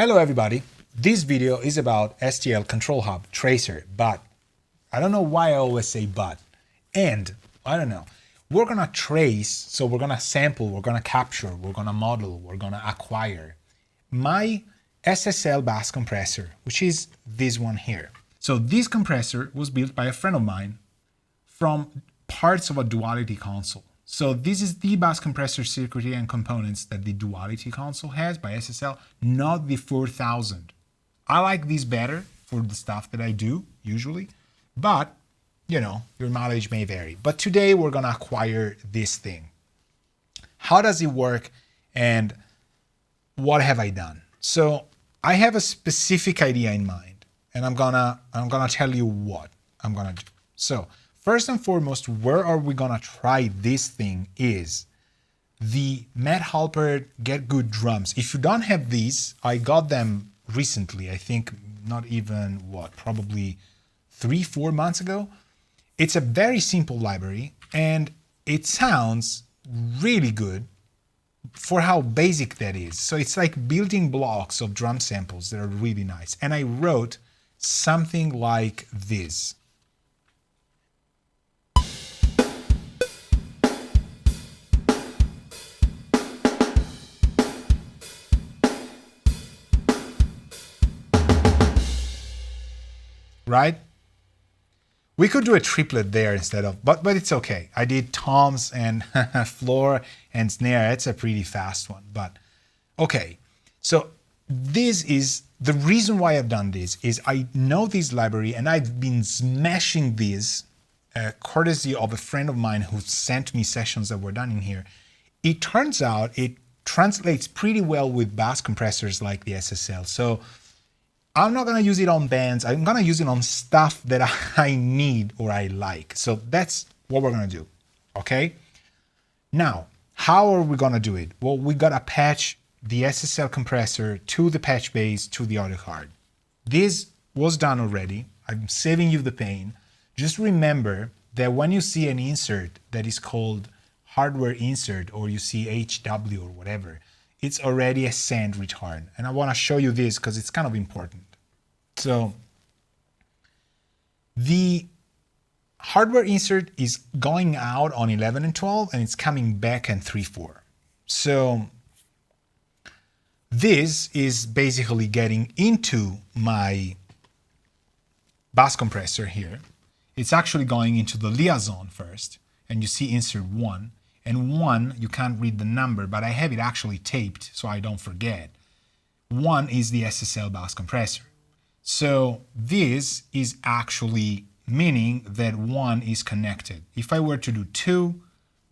Hello everybody, this video is about STL ControlHub Tracer, but I don't know why I always say but, and I don't know. We're gonna trace, so we're gonna sample, we're gonna capture, we're gonna model, we're gonna acquire my SSL Bus Compressor, which is this one here. So this compressor was built by a friend of mine from parts of a duality console. So this is the bus compressor circuitry and components that the duality console has by SSL, not the 4000. I like this better for the stuff that I do usually, but you know, your mileage may vary. But today we're gonna acquire this thing. How does it work and what have I done? So I have a specific idea in mind and I'm gonna tell you what I'm gonna do. So first and foremost, where are we gonna try this thing is the Matt Halpert Get Good drums. If you don't have these, I got them recently, I think not even probably 3-4 months ago. It's a very simple library and it sounds really good for how basic that is. So it's like building blocks of drum samples that are really nice. And I wrote something like this. Right? We could do a triplet there instead of, but it's okay. I did toms and floor and snare. It's a pretty fast one, but okay. So this is the reason why I've done this is I know this library and I've been smashing this courtesy of a friend of mine who sent me sessions that were done in here. It turns out it translates pretty well with bus compressors like the SSL. So I'm not going to use it on bands. I'm going to use it on stuff that I need or I like. So that's what we're going to do. Okay. Now, how are we going to do it? Well, we got to patch the SSL compressor to the patch base to the audio card. This was done already. I'm saving you the pain. Just remember that when you see an insert that is called hardware insert or you see HW or whatever, it's already a send return. And I want to show you this because it's kind of important. So the hardware insert is going out on 11 and 12 and it's coming back in 3.4. So this is basically getting into my bus compressor here. It's actually going into the liaison first and you see insert 1. And 1, you can't read the number, but I have it actually taped so I don't forget. 1 is the SSL bus compressor. So this is actually meaning that 1 is connected. If I were to do 2,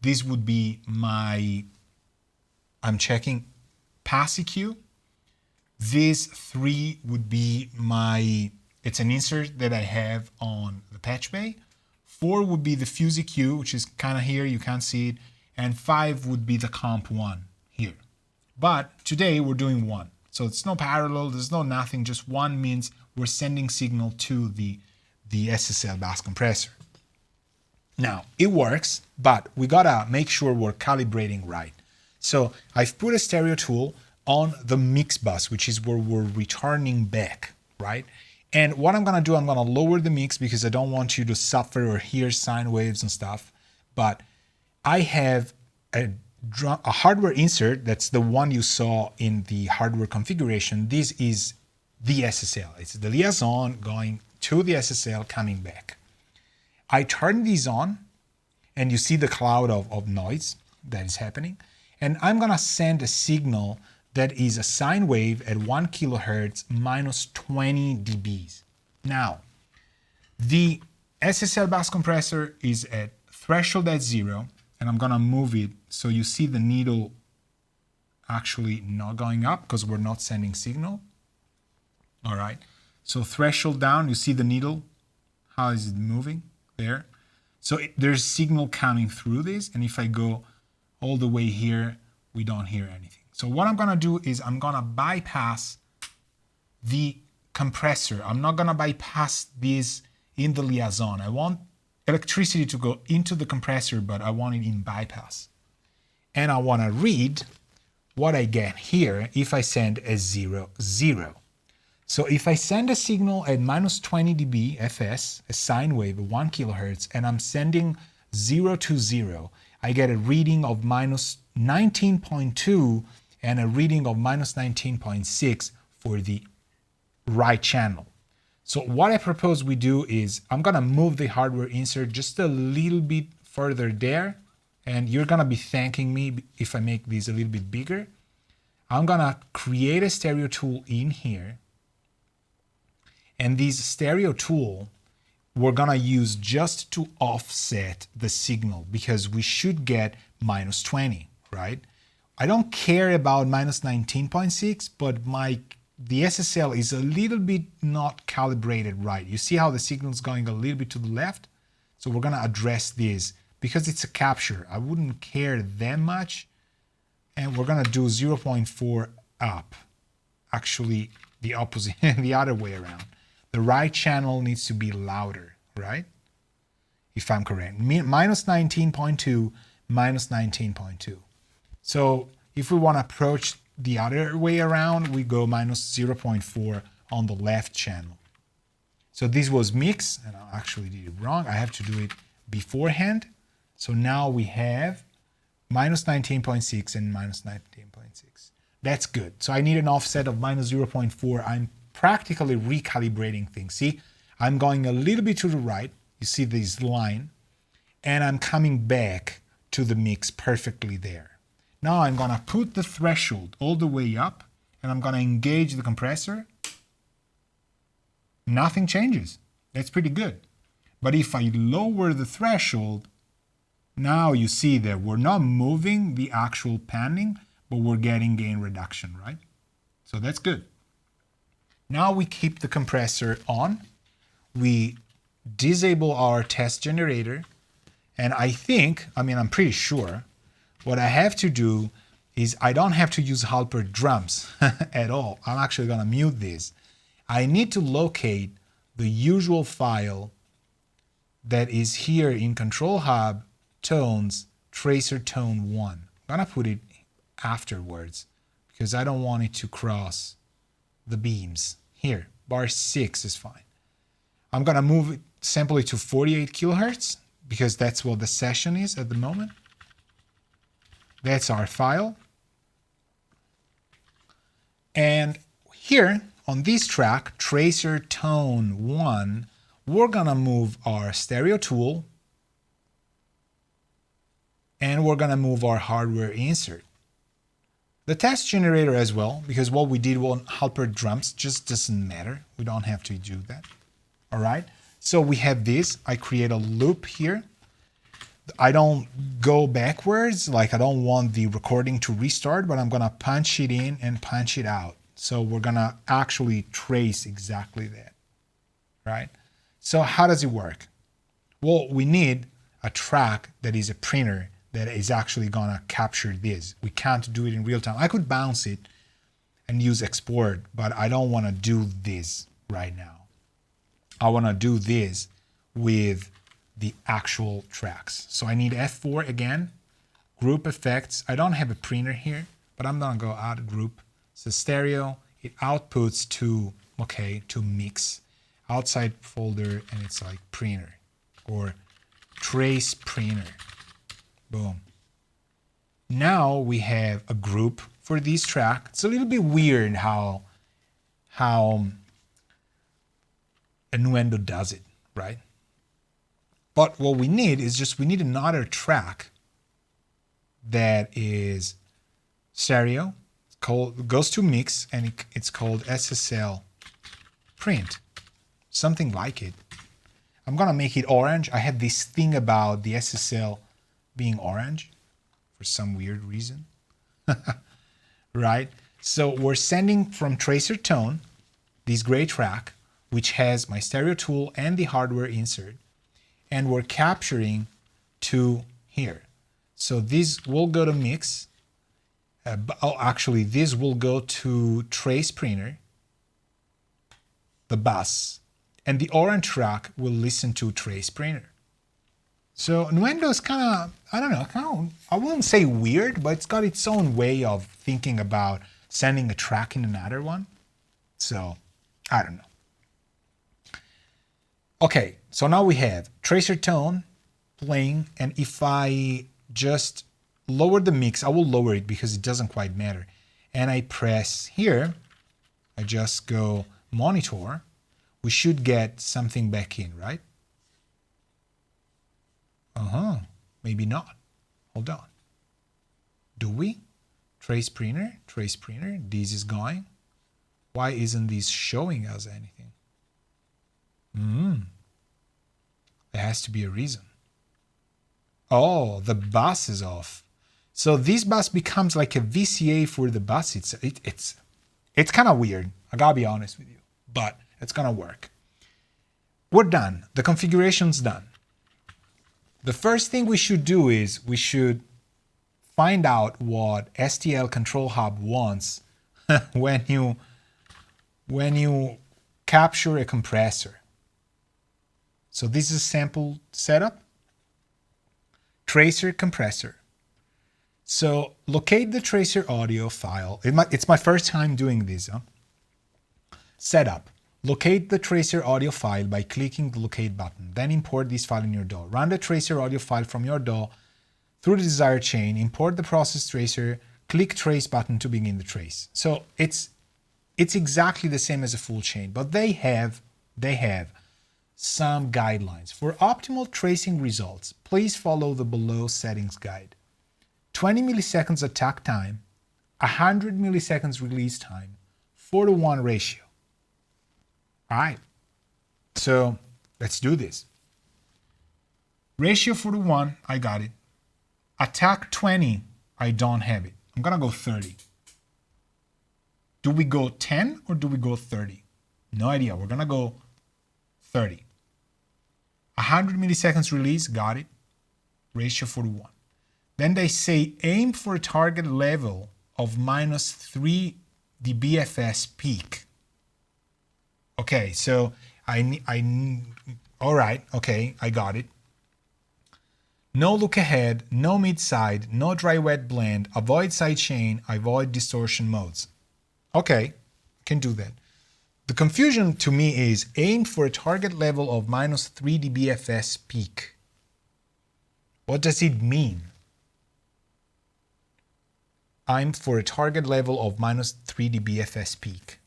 this would be my, I'm checking, pass EQ. This 3 would be my, it's an insert that I have on the patch bay. 4 would be the fuse EQ, which is kind of here, you can't see it. And 5 would be the comp 1 here. But today we're doing 1. So it's no parallel, there's no nothing, just 1 means we're sending signal to the SSL bus compressor. Now, it works, but we gotta make sure we're calibrating right. So I've put a stereo tool on the mix bus, which is where we're returning back, right? And what I'm gonna do, I'm gonna lower the mix because I don't want you to suffer or hear sine waves and stuff. But I have a hardware insert, that's the one you saw in the hardware configuration. This is the SSL. It's the liaison going to the SSL coming back. I turn these on and you see the cloud of noise that is happening. And I'm gonna send a signal that is a sine wave at 1 kilohertz minus 20 dBs. Now, the SSL bus compressor is at threshold at 0. And I'm gonna move it so you see the needle actually not going up because we're not sending signal. All right, so threshold down, you see the needle, how is it moving there? So there's signal coming through this, and if I go all the way here, we don't hear anything. So what I'm gonna do is I'm gonna bypass the compressor. I'm not gonna bypass this in the liaison. I want electricity to go into the compressor, but I want it in bypass. And I want to read what I get here if I send a 0, 0. So if I send a signal at minus 20 dB fs, a sine wave of 1 kilohertz, and I'm sending 0 to 0, I get a reading of minus 19.2 and a reading of minus 19.6 for the right channel. So what I propose we do is I'm going to move the hardware insert just a little bit further there, and you're going to be thanking me if I make these a little bit bigger. I'm going to create a stereo tool in here, and this stereo tool we're going to use just to offset the signal because we should get minus 20, right? I don't care about minus 19.6, but the SSL is a little bit not calibrated right. You see how the signal is going a little bit to the left? So we're going to address this because it's a capture. I wouldn't care that much. And we're going to do 0.4 up. Actually, the opposite, the other way around. The right channel needs to be louder, right? If I'm correct. Minus 19.2, minus 19.2. So if we want to approach the other way around, we go minus 0.4 on the left channel. So this was mix, and I actually did it wrong. I have to do it beforehand. So now we have minus 19.6 and minus 19.6. That's good. So I need an offset of minus 0.4. I'm practically recalibrating things. See, I'm going a little bit to the right. You see this line, and I'm coming back to the mix perfectly there. Now I'm going to put the threshold all the way up, and I'm going to engage the compressor. Nothing changes. That's pretty good. But if I lower the threshold, now you see that we're not moving the actual panning, but we're getting gain reduction, right? So that's good. Now we keep the compressor on. We disable our test generator. And I'm pretty sure, what I have to do is I don't have to use Halper drums at all. I'm actually going to mute this. I need to locate the usual file that is here in ControlHub tones tracer tone 1. I'm going to put it afterwards because I don't want it to cross the beams. Here, bar 6 is fine. I'm going to move it, sample it to 48 kilohertz because that's what the session is at the moment. That's our file. And here on this track, tracer tone 1, we're going to move our stereo tool and we're going to move our hardware insert. The test generator as well, because what we did on Halper drums just doesn't matter. We don't have to do that. All right. So we have this. I create a loop here. I don't go backwards, like I don't want the recording to restart, but I'm going to punch it in and punch it out. So we're going to actually trace exactly that, right? So how does it work? Well, we need a track that is a printer that is actually going to capture this. We can't do it in real time. I could bounce it and use export, but I don't want to do this right now. I want to do this with the actual tracks. So I need F4 again, group effects. I don't have a printer here, but I'm gonna go out group. So stereo, it outputs to mix, outside folder, and it's like printer or trace printer. Boom. Now we have a group for this track. It's a little bit weird how Innuendo does it, right? But what we need is we need another track that is stereo, goes to mix, and it's called SSL print, something like it. I'm gonna make it orange. I had this thing about the SSL being orange for some weird reason, right? So we're sending from tracer tone this gray track, which has my stereo tool and the hardware insert, and we're capturing to here. So this will go to mix. This will go to trace printer, the bus, and the orange track will listen to trace printer. So Nuendo is kind of, I don't know, I wouldn't say weird, but it's got its own way of thinking about sending a track in another one. So I don't know. Okay, so now we have tracer tone playing, and if I just lower the mix, I will lower it because it doesn't quite matter. And I press here, I just go monitor, we should get something back in, right? Maybe not. Hold on. Do we? Trace printer, this is going. Why isn't this showing us anything? There has to be a reason. Oh, the bus is off. So this bus becomes like a VCA for the bus. It's kind of weird. I gotta be honest with you, but it's gonna work. We're done. The configuration's done. The first thing we should do is we should find out what STL ControlHub wants when you capture a compressor. So this is sample setup. Tracer compressor. So locate the tracer audio file. It's my first time doing this. Setup. Locate the tracer audio file by clicking the locate button. Then import this file in your DAW. Run the tracer audio file from your DAW through the desired chain. Import the process tracer. Click trace button to begin the trace. So it's exactly the same as a full chain, but they have some guidelines. For optimal tracing results, please follow the below settings guide. 20 milliseconds attack time, 100 milliseconds release time, 4:1 ratio. All right, so let's do this. Ratio 4:1, I got it. Attack 20, I don't have it. I'm gonna go 30. Do we go 10 or do we go 30? No idea, we're gonna go 30. 100 milliseconds release, got it. Ratio 4:1. Then they say aim for a target level of -3 dBFS peak. Okay, so all right, okay, I got it. No look ahead, no mid-side, no dry-wet blend, avoid sidechain, avoid distortion modes. Okay, can do that. The confusion to me is aim for a target level of -3 dBFS peak. What does it mean? Aim for a target level of -3 dBFS peak.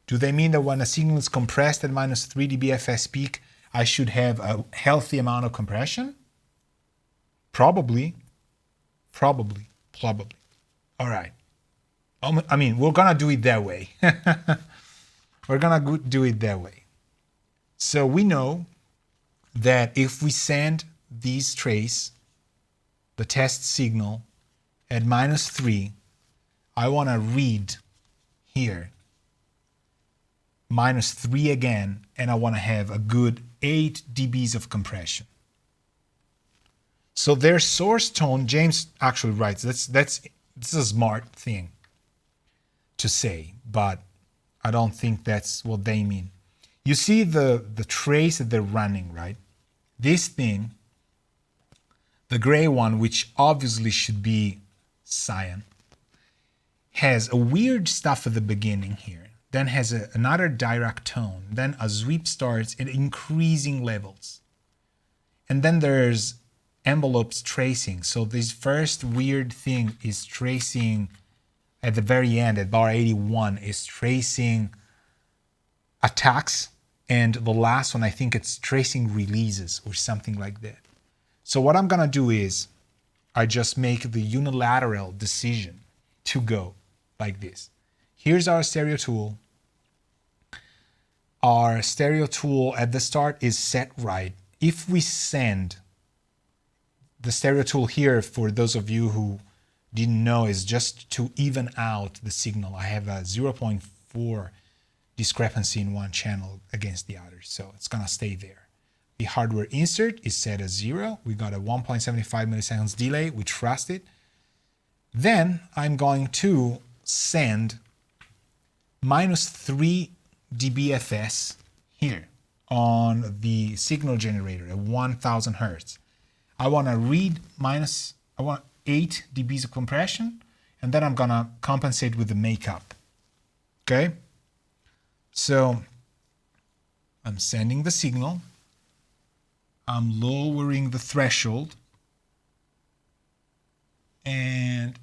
Do they mean that when a signal is compressed at -3 dBFS peak, I should have a healthy amount of compression? Probably. All right. I mean, we're gonna do it that way. We're gonna do it that way. So we know that if we send this trace, the test signal, at -3, I want to read here -3 again, and I want to have a good 8 dBs of compression. So their source tone, James actually writes, this is a smart thing to say, but I don't think that's what they mean. You see the trace that they're running, right? This thing, the gray one, which obviously should be cyan, has a weird stuff at the beginning here, then has another direct tone, then a sweep starts at increasing levels. And then there's envelopes tracing. So this first weird thing is tracing at the very end, at bar 81, is tracing attacks, and the last one, I think it's tracing releases or something like that. So what I'm gonna do is I just make the unilateral decision to go like this. Here's our stereo tool. Our stereo tool at the start is set right. If we send the stereo tool here, for those of you who didn't know, is just to even out the signal. I have a 0.4 discrepancy in one channel against the other, so it's gonna stay there. The hardware insert is set as 0. We got a 1.75 milliseconds delay. We trust it. Then I'm going to send -3 dBFS here on the signal generator at 1000 Hertz. I want to read I want 8 dBs of compression, and then I'm gonna compensate with the makeup. Okay? So I'm sending the signal. I'm lowering the threshold. And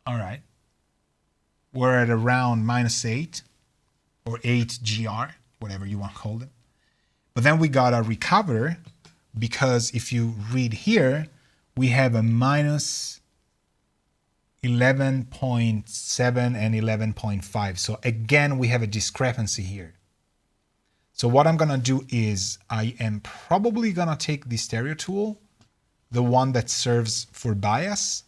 all right, we're at around -8 or 8 GR, whatever you want to call it. But then we got a recover, because if you read here, we have a -11.7 and 11.5. So again, we have a discrepancy here. So what I'm gonna do is I am probably gonna take the stereo tool, the one that serves for bias,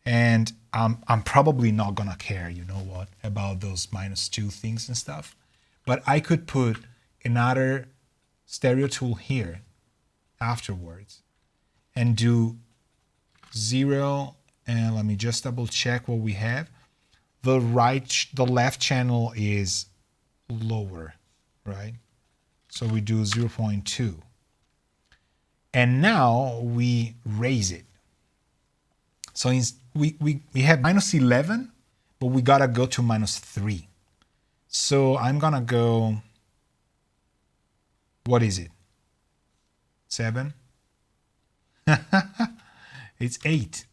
and I'm probably not gonna care, you know what, about those -2 things and stuff. But I could put another stereo tool here afterwards and do 0, and let me just double check what we have. The left channel is lower, right? So we do 0.2. And now we raise it. So we have -11, but we gotta go to -3. So I'm gonna go, what is it? 7? It's 8.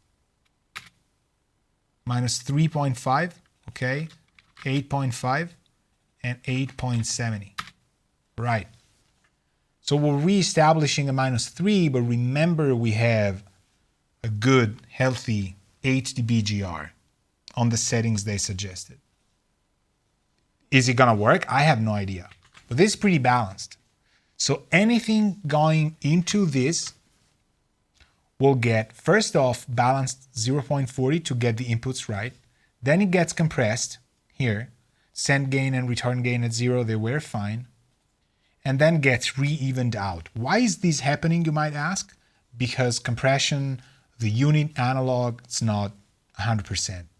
-3.5, okay? 8.5 and 8.70. Right. So we're reestablishing a -3, but remember we have a good, healthy 8 dB GR on the settings they suggested. Is it gonna work? I have no idea. But this is pretty balanced. So anything going into this will get, first off, balanced 0.40 to get the inputs right. Then it gets compressed here. Send gain and return gain at 0, they were fine. And then gets re-evened out. Why is this happening, you might ask? Because compression, the unit analog, it's not 100%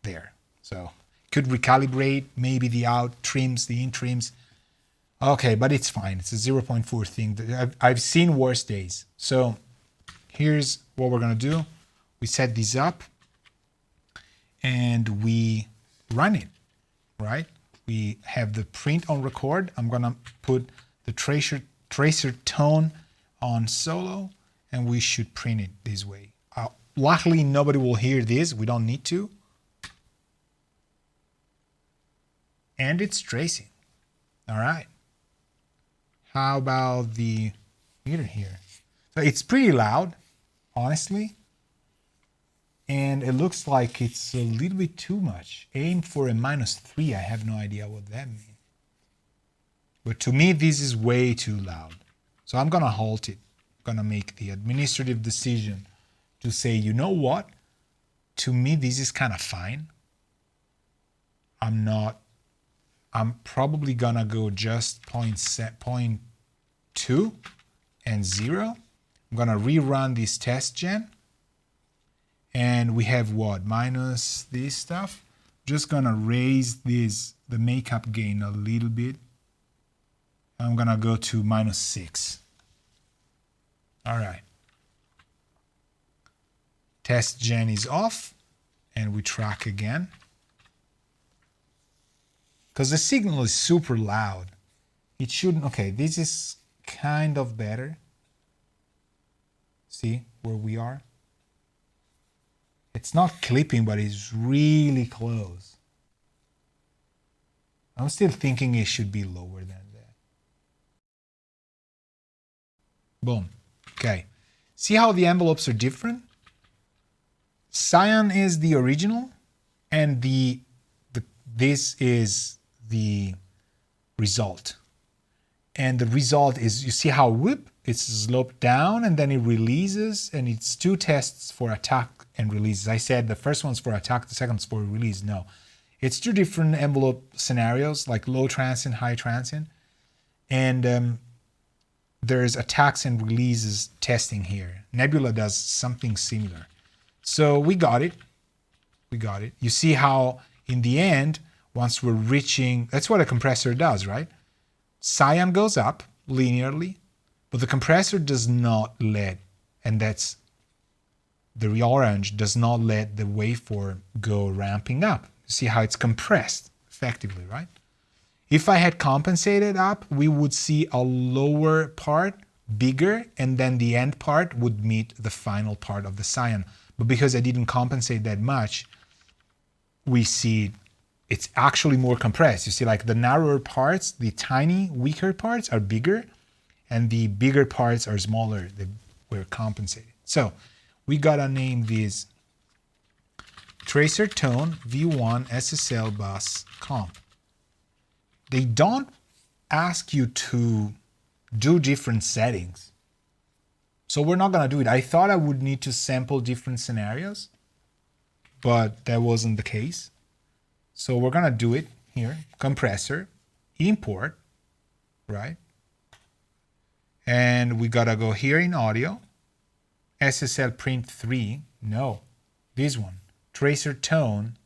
there. So could recalibrate, maybe the out trims, the in trims. Okay, but it's fine. It's a 0.4 thing. I've seen worse days. So here's what we're gonna do. We set these up and we run it, right? We have the print on record. I'm gonna put the tracer tone on solo, and we should print it this way. Luckily, nobody will hear this. We don't need to. And it's tracing. All right. How about the meter here? So it's pretty loud, honestly. And it looks like it's a little bit too much. Aim for a -3. I have no idea what that means. But to me, this is way too loud. So I'm gonna halt it. I'm gonna make the administrative decision to say, you know what? To me, this is kind of fine. I'm probably gonna go just 0.2 and 0. I'm gonna rerun this test gen. And we have what? Minus this stuff. Just gonna raise the makeup gain a little bit. I'm gonna go to -6. All right. Test gen is off, and we track again. Because the signal is super loud. It shouldn't, okay, this is kind of better. See where we are? It's not clipping, but it's really close. I'm still thinking it should be lower than that. Boom. Okay. See how the envelopes are different? Cyan is the original, and this is the result. And the result is, you see how whoop, it's sloped down and then it releases, and it's 2 tests for attack and release. As I said, the first one's for attack, the second one's for release. No, it's 2 different envelope scenarios, like low transient, high transient. And there's attacks and releases testing here. Nebula does something similar. So we got it. We got it. You see how in the end, once we're reaching, that's what a compressor does, right? Cyan goes up linearly. But the compressor does not let, and that's the orange, does not let the waveform go ramping up. See how it's compressed effectively, right? If I had compensated up, we would see a lower part bigger, and then the end part would meet the final part of the cyan. But because I didn't compensate that much, we see it's actually more compressed. You see, like the narrower parts, the tiny, weaker parts are bigger, and the bigger parts are smaller. They were compensated. So we gotta name these Tracer Tone V1 SSL Bus Comp. They don't ask you to do different settings. So we're not gonna do it. I thought I would need to sample different scenarios, but that wasn't the case. So we're gonna do it here, compressor, import, right? And we gotta go here in audio, SSL print 3, no, this one, Tracer Tone,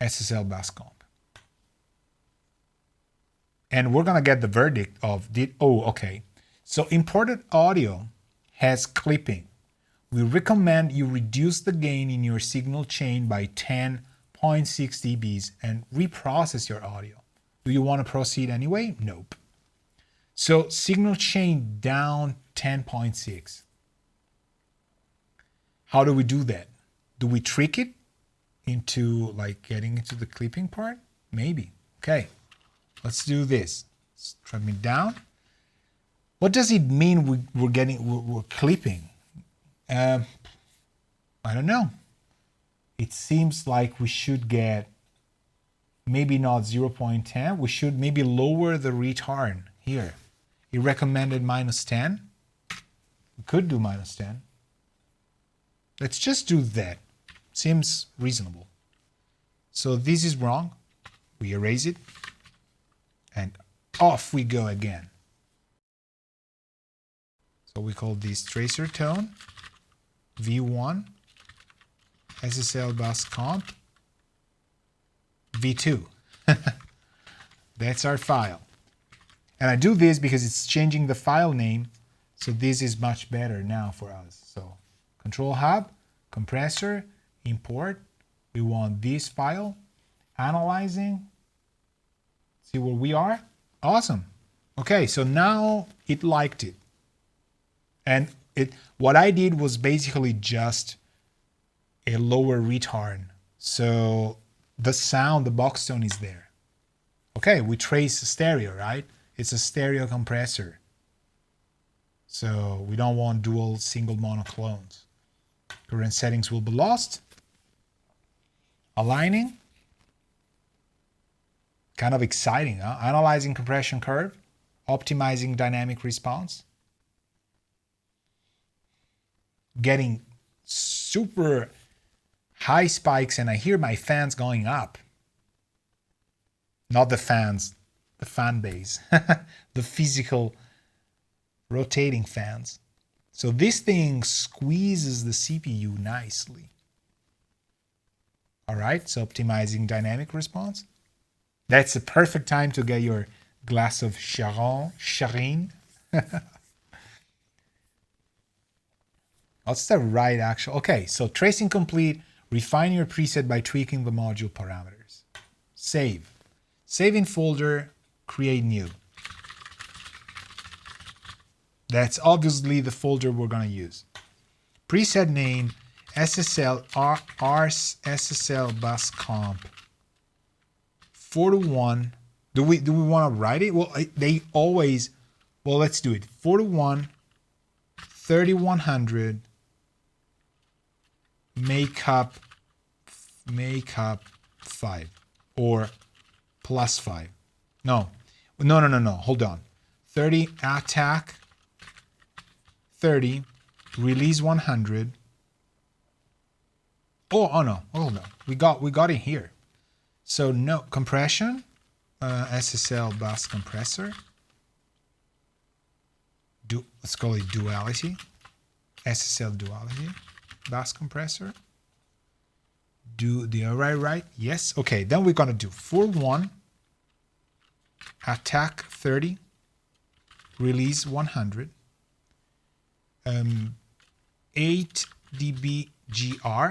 SSL Bus Comp. And we're gonna get the verdict of, okay. So imported audio has clipping. We recommend you reduce the gain in your signal chain by 10.6 dBs and reprocess your audio. Do you want to proceed anyway? Nope. So signal chain down 10.6. How do we do that? Do we trick it into like getting into the clipping part? Maybe. Okay, let's do this. Let's trim it down. What does it mean we're clipping? I don't know. It seems like we should get maybe not 0.10. We should maybe lower the retard here. It recommended -10. We could do -10. Let's just do that. Seems reasonable. So this is wrong. We erase it. And off we go again. So we call this Tracer Tone V1 SSL Bus Comp V2. That's our file. And I do this because it's changing the file name, so this is much better now for us. So ControlHub, compressor, import. We want this file, analyzing, see where we are. Awesome. Okay, so now it liked it. And what I did was basically just a lower retard. So the sound, the box tone is there. Okay, we trace stereo, right? It's a stereo compressor. So we don't want dual single monoclones. Current settings will be lost. Aligning. Kind of exciting, huh? Analyzing compression curve. Optimizing dynamic response. Getting super high spikes, and I hear my fans going up. Not the fans, the fan base, the physical rotating fans. So this thing squeezes the CPU nicely. All right, so optimizing dynamic response. That's the perfect time to get your glass of Charine. What's the right actual? Okay, so tracing complete. Refine your preset by tweaking the module parameters. Save. Save in folder, create new. That's obviously the folder we're going to use. Preset name, SSL SSL Bus Comp 4-1. Do we want to write it? Well, they always, well, let's do it. 4-1, 3100, make up 5 or +5. No. Hold on. 30 attack, 30 release 100. Oh no. Hold on. We got it here. So no compression. SSL Bus Compressor. Let's call it duality. SSL duality. Bus Compressor. Do the right? Yes. Okay, then we're gonna do 4-1 attack 30 release 100, 8 dB GR,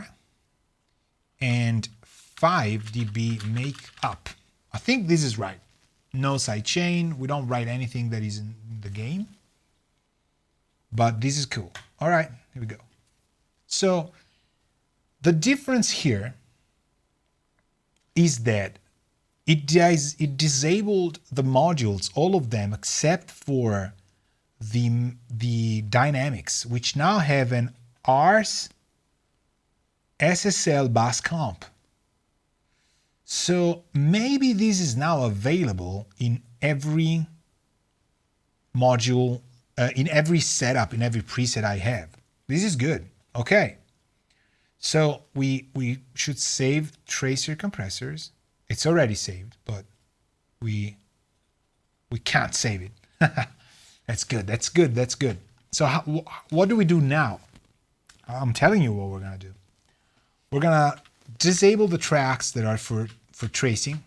and 5 dB make up. I think this is right. No sidechain. We don't write anything that is in the game. But this is cool. All right, here we go. So the difference here is that it disabled the modules, all of them, except for the dynamics, which now have an ARS SSL Bus Comp. So maybe this is now available in every module, in every setup, in every preset I have. This is good. Okay. So we should save tracer compressors. It's already saved, but we can't save it. That's good. That's good. That's good. So what do we do now? I'm telling you what we're gonna do. We're gonna disable the tracks that are for tracing,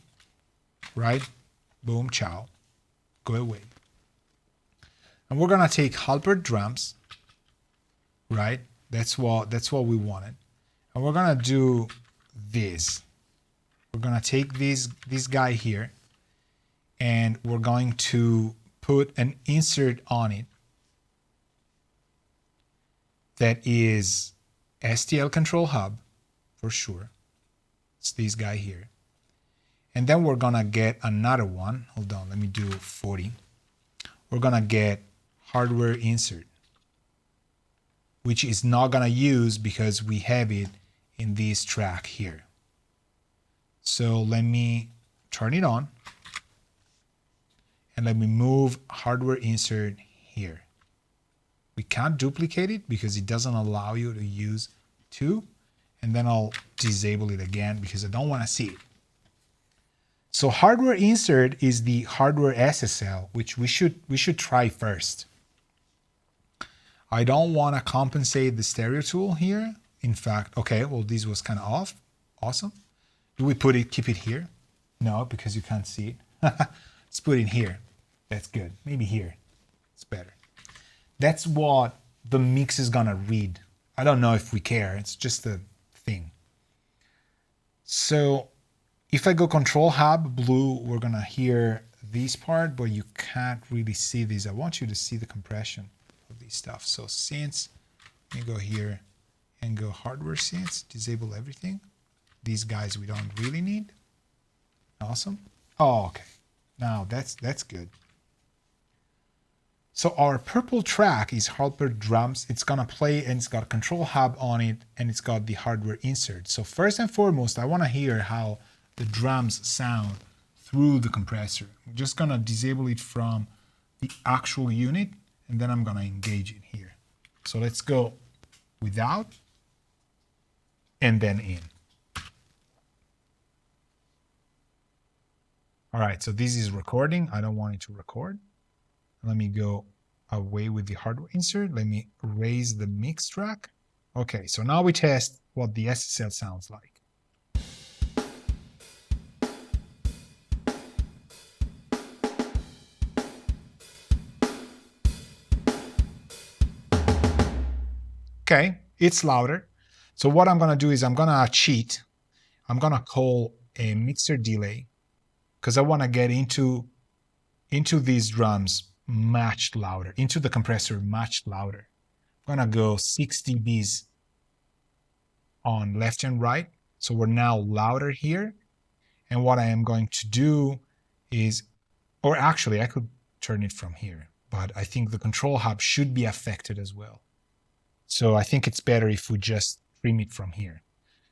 right? Boom, ciao, go away. And we're gonna take halberd drums, right? That's what we wanted. And we're gonna do this. We're gonna take this guy here, and we're going to put an insert on it that is STL ControlHub for sure. It's this guy here. And then we're gonna get another one. Hold on, let me do 40. We're gonna get hardware insert, which is not gonna use because we have it in this track here. So let me turn it on and let me move hardware insert here. We can't duplicate it because it doesn't allow you to use two. And then I'll disable it again because I don't want to see it. So hardware insert is the hardware SSL, which we should try first. I don't want to compensate the stereo tool here. In fact, okay, well, this was kind of off. Awesome. Do we keep it here? No, because you can't see it. Let's put it here. That's good. Maybe here. It's better. That's what the mix is gonna read. I don't know if we care. It's just a thing. So if I go ControlHub blue, we're gonna hear this part, but you can't really see this. I want you to see the compression of this stuff. So synths, let me go here and go hardware synths, disable everything. These guys we don't really need. Awesome. Oh, okay. Now that's good. So our purple track is halberd drums. It's gonna play and it's got a ControlHub on it and it's got the hardware insert. So first and foremost, I wanna hear how the drums sound through the compressor. I'm just gonna disable it from the actual unit and then I'm gonna engage it here. So let's go without and then in. All right, so this is recording. I don't want it to record. Let me go away with the hardware insert. Let me raise the mix track. Okay, so now we test what the SSL sounds like. Okay, it's louder. So what I'm gonna do is I'm gonna cheat. I'm gonna call a mixer delay because I wanna get into these drums much louder, into the compressor much louder. I'm gonna go 6 dBs on left and right. So we're now louder here. And what I am going to do is, or actually I could turn it from here, but I think the ControlHub should be affected as well. So I think it's better if we just trim it from here.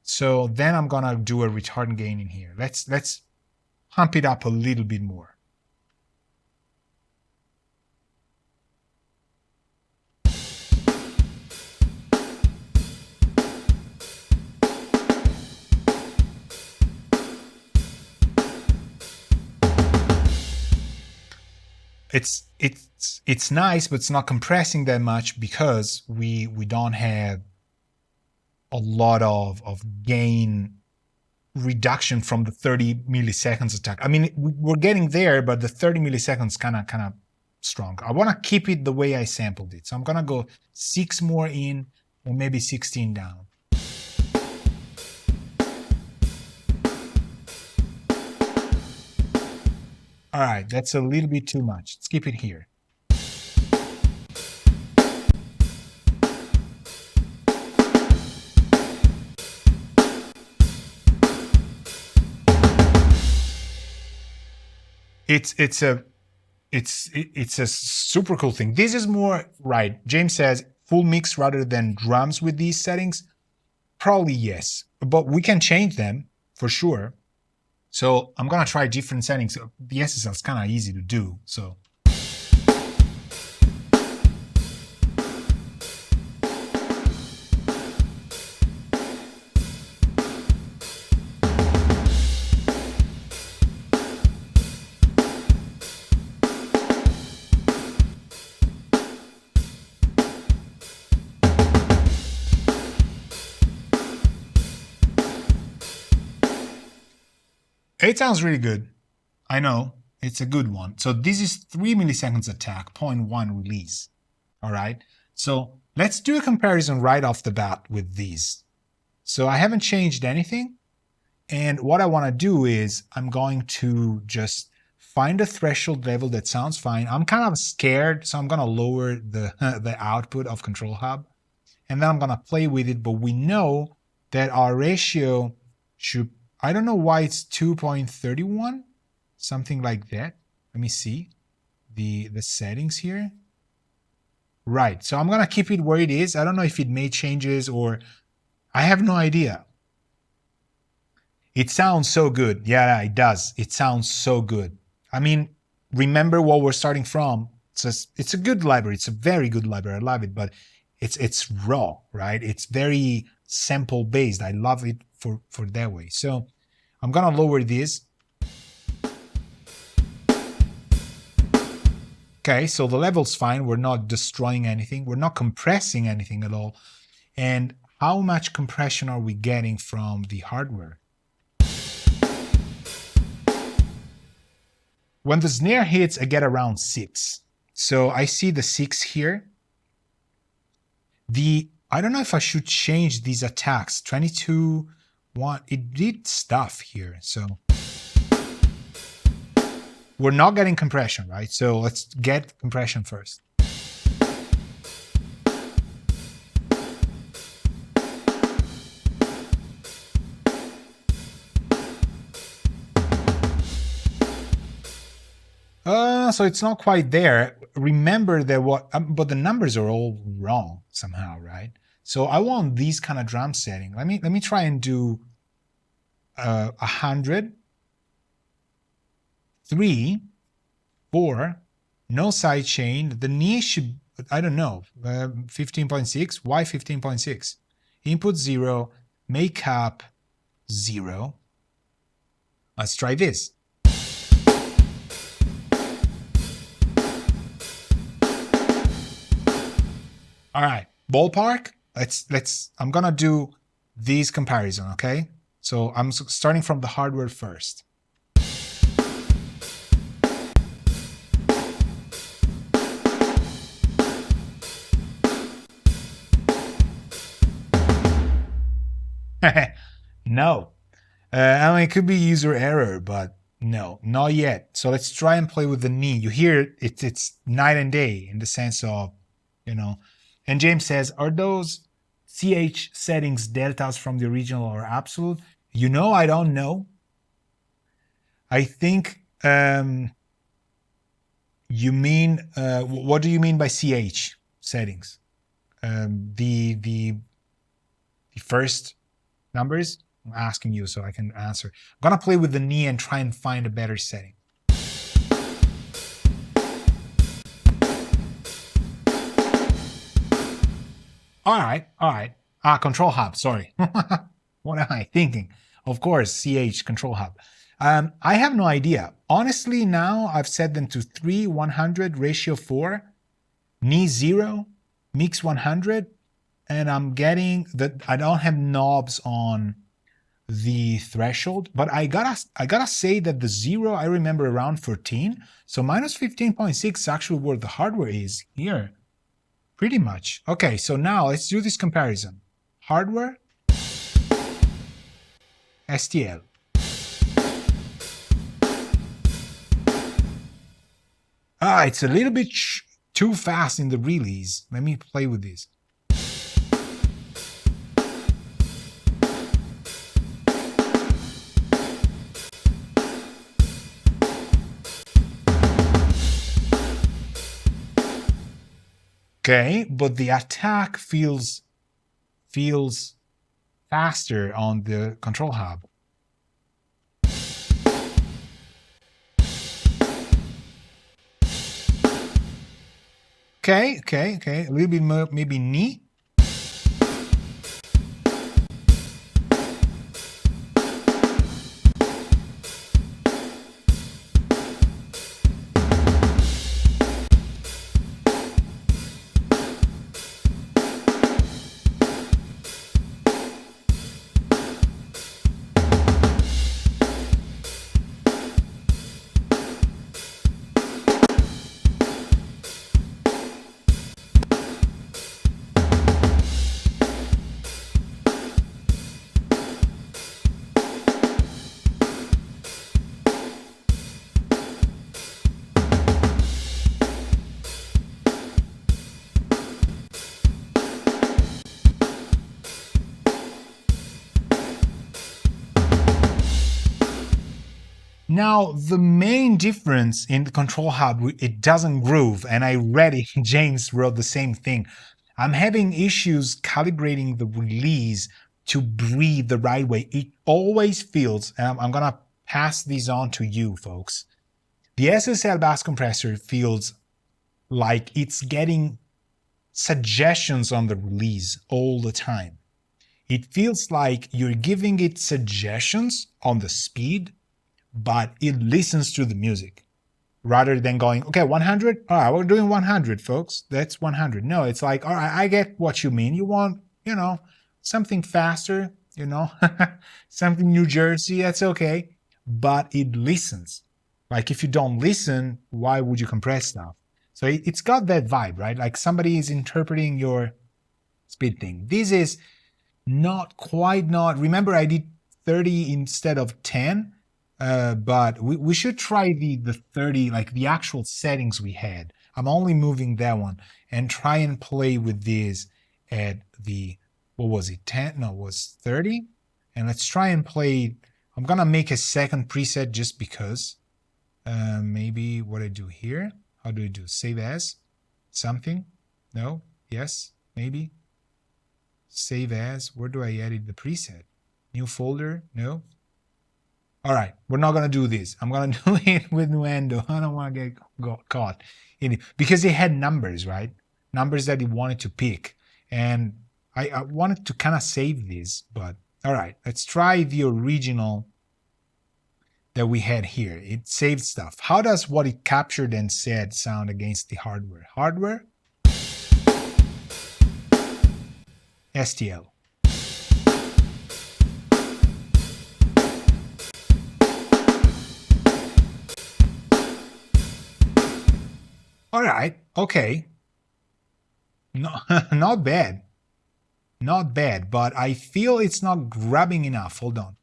So then I'm gonna do a return gain in here. Let's pump it up a little bit more. It's nice, but it's not compressing that much because we don't have a lot of gain reduction from the 30 milliseconds attack. I mean, we're getting there, but the 30 milliseconds kind of strong. I want to keep it the way I sampled it. So I'm going to go 6 more in or maybe 16 down. All right, that's a little bit too much. Let's keep it here. It's a super cool thing. This is more right. James says full mix rather than drums with these settings. Probably yes, but we can change them for sure. So I'm gonna try different settings. The SSL is kind of easy to do. So. It sounds really good. I know, it's a good one. So this is 3 milliseconds attack, 0.1 release. All right, so let's do a comparison right off the bat with these. So I haven't changed anything. And what I want to do is I'm going to just find a threshold level that sounds fine. I'm kind of scared, so I'm going to lower the output of ControlHub. And then I'm going to play with it, but we know that our ratio should, I don't know why it's 2.31, something like that. Let me see the settings here. Right, so I'm going to keep it where it is. I don't know if it made changes or I have no idea. It sounds so good. Yeah, it does. It sounds so good. I mean, remember what we're starting from. It's a good library. It's a very good library. I love it, but it's raw, right? It's very sample based. I love it for that way. So I'm gonna lower this. Okay, so the level's fine. We're not destroying anything. We're not compressing anything at all. And how much compression are we getting from the hardware? When the snare hits, I get around 6. So I see the 6 here. I don't know if I should change these attacks. 22, 1, it did stuff here. So we're not getting compression, right? So let's get compression first. So it's not quite there. Remember that but the numbers are all wrong somehow, right? So I want these kind of drum setting. Let me try and do 100, 3, 4, no side chain. The knee should, I don't know, 15.6. Why 15.6? Input 0, makeup 0. Let's try this. All right, ballpark. I'm gonna do these comparison, okay? So I'm starting from the hardware first. No, I mean, it could be user error, but no, not yet. So let's try and play with the knee. You hear it's night and day in the sense of, you know. And James says, are those CH settings deltas from the original or absolute? You know, I don't know. I think you mean, what do you mean by CH settings? The first numbers? I'm asking you so I can answer. I'm gonna play with the knee and try and find a better setting. All right. ControlHub, sorry. What am I thinking? Of course, CH ControlHub. I have no idea. Honestly, now I've set them to 3, 100, ratio 4, knee 0, mix 100, and I'm getting that I don't have knobs on the threshold, but I gotta say that the 0 I remember around 14, so minus 15.6 is actually where the hardware is here, pretty much. Okay, so now let's do this comparison. Hardware, STL. It's a little bit too fast in the release. Let me play with this. Okay, but the attack feels faster on the control hub. Okay, a little bit more, maybe knee. Now, the main difference in the control hub, it doesn't groove, and I read it, James wrote the same thing. I'm having issues calibrating the release to breathe the right way. It always feels, and I'm gonna pass these on to you folks. The SSL Bus Compressor feels like it's getting suggestions on the release all the time. It feels like you're giving it suggestions on the speed, but it listens to the music rather than going, okay, 100? All right, we're doing 100, folks. That's 100. No, it's like, all right, I get what you mean. You want, something faster, something New Jersey, that's okay. But it listens. Like if you don't listen, why would you compress stuff? So it's got that vibe, right? Like somebody is interpreting your speed thing. This is not. Remember, I did 30 instead of 10. But we should try the 30, like the actual settings we had. I'm only moving that one and try and play with this at the, what was it, 10? No, it was 30. And let's try and play. I'm gonna make a second preset just because. Maybe what I do here. How do I do? Save as something? No? Yes? Maybe? Save as. Where do I edit the preset? New folder? No? All right, we're not going to do this. I'm going to do it with Nuendo. I don't want to get caught in it because it had numbers, right? Numbers that it wanted to pick. And I wanted to kind of save this, but all right, let's try the original that we had here. It saved stuff. How does what it captured and said sound against the hardware? Hardware, STL. All right, okay. No, not bad. Not bad, but I feel it's not grabbing enough. Hold on.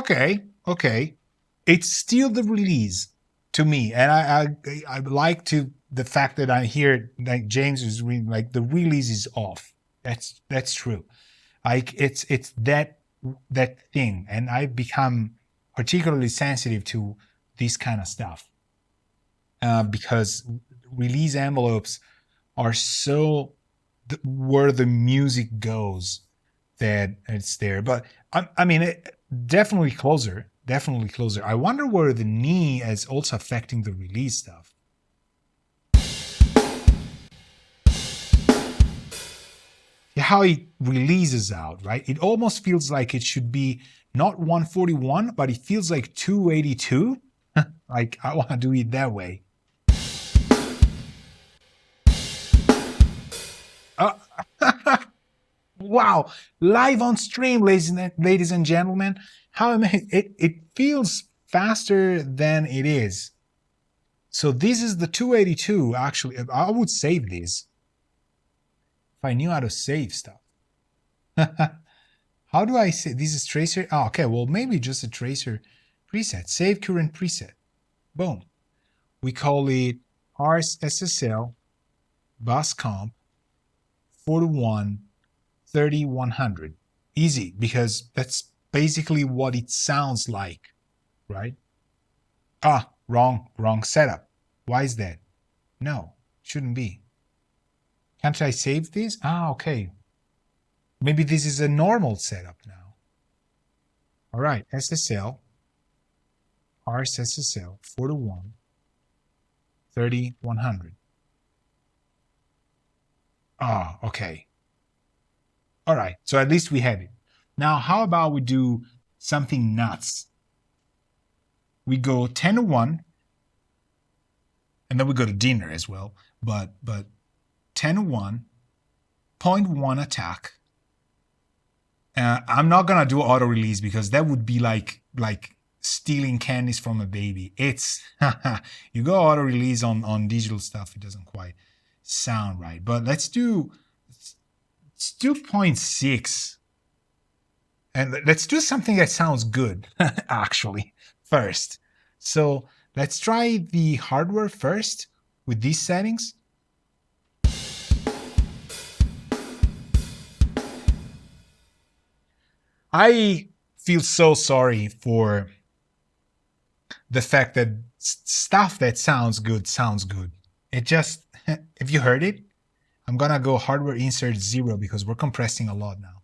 okay. It's still the release to me, and I like to the fact that I hear like James is reading like the release is off. That's true. Like it's that thing, and I've become particularly sensitive to this kind of stuff because release envelopes are so where the music goes that it's there. But I mean, definitely closer. I wonder where the knee is also affecting the release stuff. How it releases out, right? It almost feels like it should be not 141, but it feels like 282. Like I want to do it that way. Wow, live on stream, ladies and gentlemen. How amazing! It feels faster than it is. So this is the 282. Actually, I would save this if I knew how to save stuff. How do I say this is tracer? Oh, okay, well maybe just a tracer preset. Save current preset. Boom. We call it SSL Bus Comp 41 3100. Easy, because that's basically what it sounds like, right? Ah, wrong setup. Why is that? No, shouldn't be. Can't I save this? Ah, okay. Maybe this is a normal setup now. All right, SSL, SSL 41 3100. Ah, okay. All right, so at least we have it. Now, how about we do something nuts? We go 10 to 1, and then we go to dinner as well. But 10 to 1, 0.1 attack. I'm not gonna do auto release because that would be like stealing candies from a baby. It's you go auto release on digital stuff, it doesn't quite sound right. But let's do 0.6. And let's do something that sounds good, actually, first. So let's try the hardware first with these settings. I feel so sorry for the fact that stuff that sounds good. It just, if you heard it, I'm gonna go hardware insert 0 because we're compressing a lot now.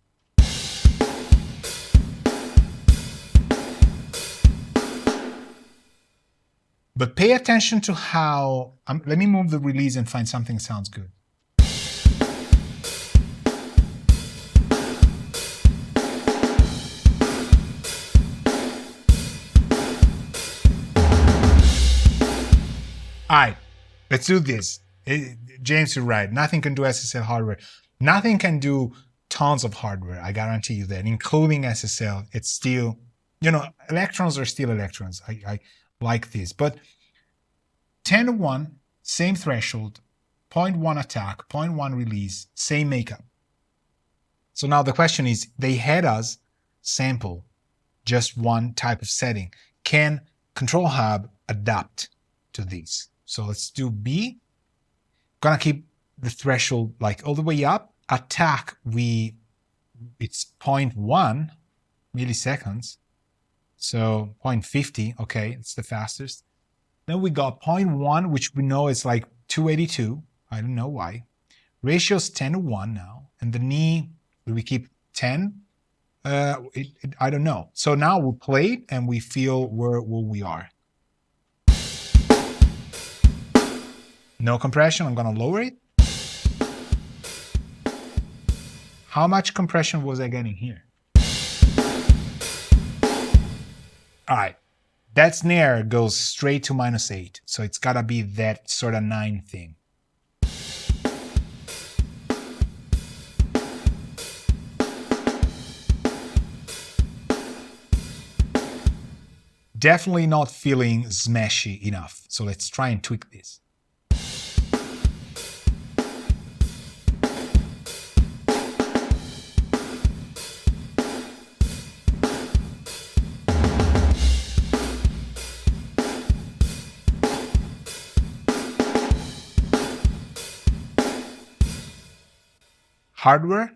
But pay attention to how, let me move the release and find something that sounds good. All right, let's do this. James, you're right. Nothing can do SSL hardware. Nothing can do tons of hardware. I guarantee you that, including SSL. It's still, electrons are still electrons. I like this. But 10 to 1, same threshold, 0.1 attack, 0.1 release, same makeup. So now the question is, they had us sample just one type of setting. Can ControlHub adapt to these? So let's do B. Gonna keep the threshold like all the way up. Attack, it's 0.1 milliseconds. So 0.50, okay, it's the fastest. Then we got 0.1, which we know is like 282. I don't know why. Ratio's 10 to 1 now. And the knee, do we keep 10? I don't know. So now we play it and we feel where we are. No compression, I'm gonna lower it. How much compression was I getting here? All right, that snare goes straight to -8. So it's gotta be that sort of 9 thing. Definitely not feeling smashy enough. So let's try and tweak this. hardware.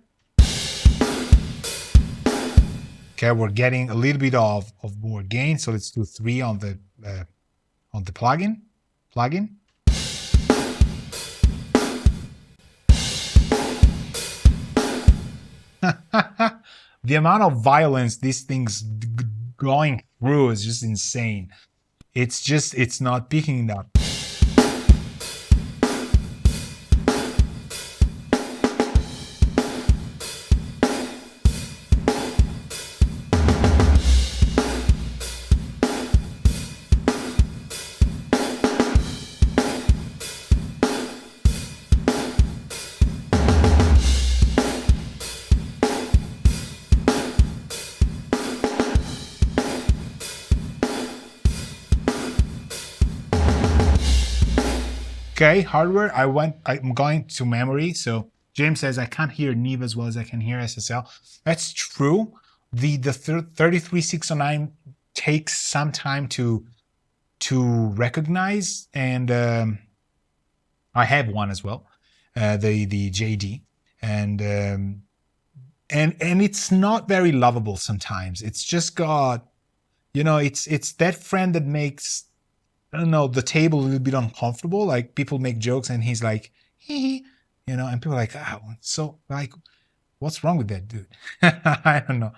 Okay, we're getting a little bit of more gain, so let's do 3 on the plugin. The amount of violence these things going through is just insane. It's not picking it up. Okay, hardware, I'm going to memory. So James says, I can't hear Neve as well as I can hear SSL. That's true. The 33609 takes some time to recognize, and I have one as well, the JD, and it's not very lovable sometimes. It's just got, it's that friend that makes, I don't know, the table a little bit uncomfortable. Like people make jokes and he's like, hee, and people are like, so like, what's wrong with that dude? I don't know.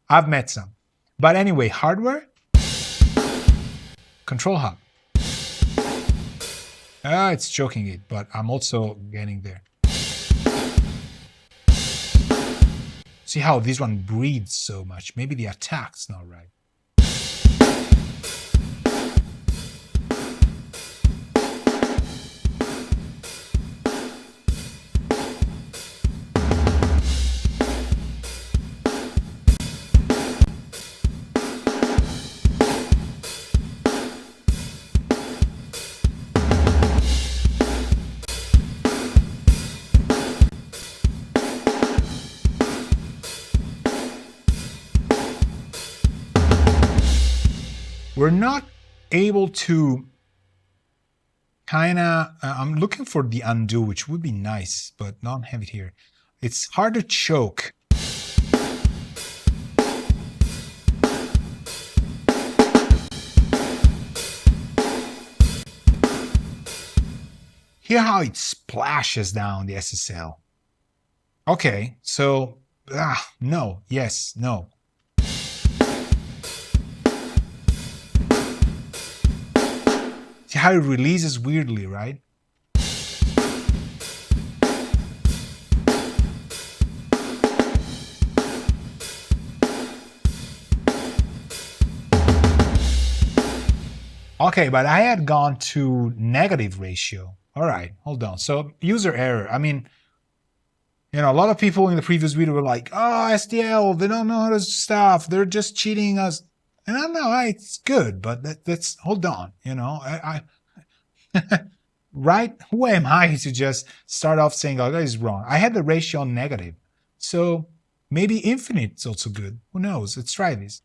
I've met some. But anyway, hardware, ControlHub. It's choking it, but I'm also getting there. See how this one breathes so much. Maybe the attack's not right. We're not able to I'm looking for the undo, which would be nice, but not have it here. It's hard to choke. Hear how it splashes down the SSL. Okay, so, no, yes, no. See how it releases weirdly, right? Okay, but I had gone to negative ratio. All right, hold on. So user error. I mean, a lot of people in the previous video were like, oh, STL, they don't know how to stuff. They're just cheating us. And I don't know, it's good, but that's hold on, I right? Who am I to just start off saying, oh, that is wrong? I had the ratio on negative. So maybe infinite is also good. Who knows? Let's try this.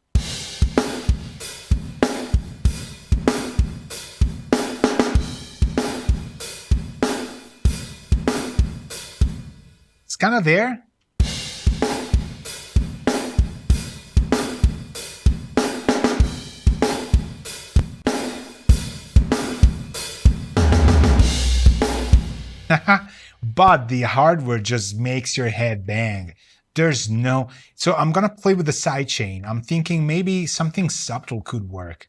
It's kind of there. But the hardware just makes your head bang. There's no... So I'm going to play with the sidechain. I'm thinking maybe something subtle could work.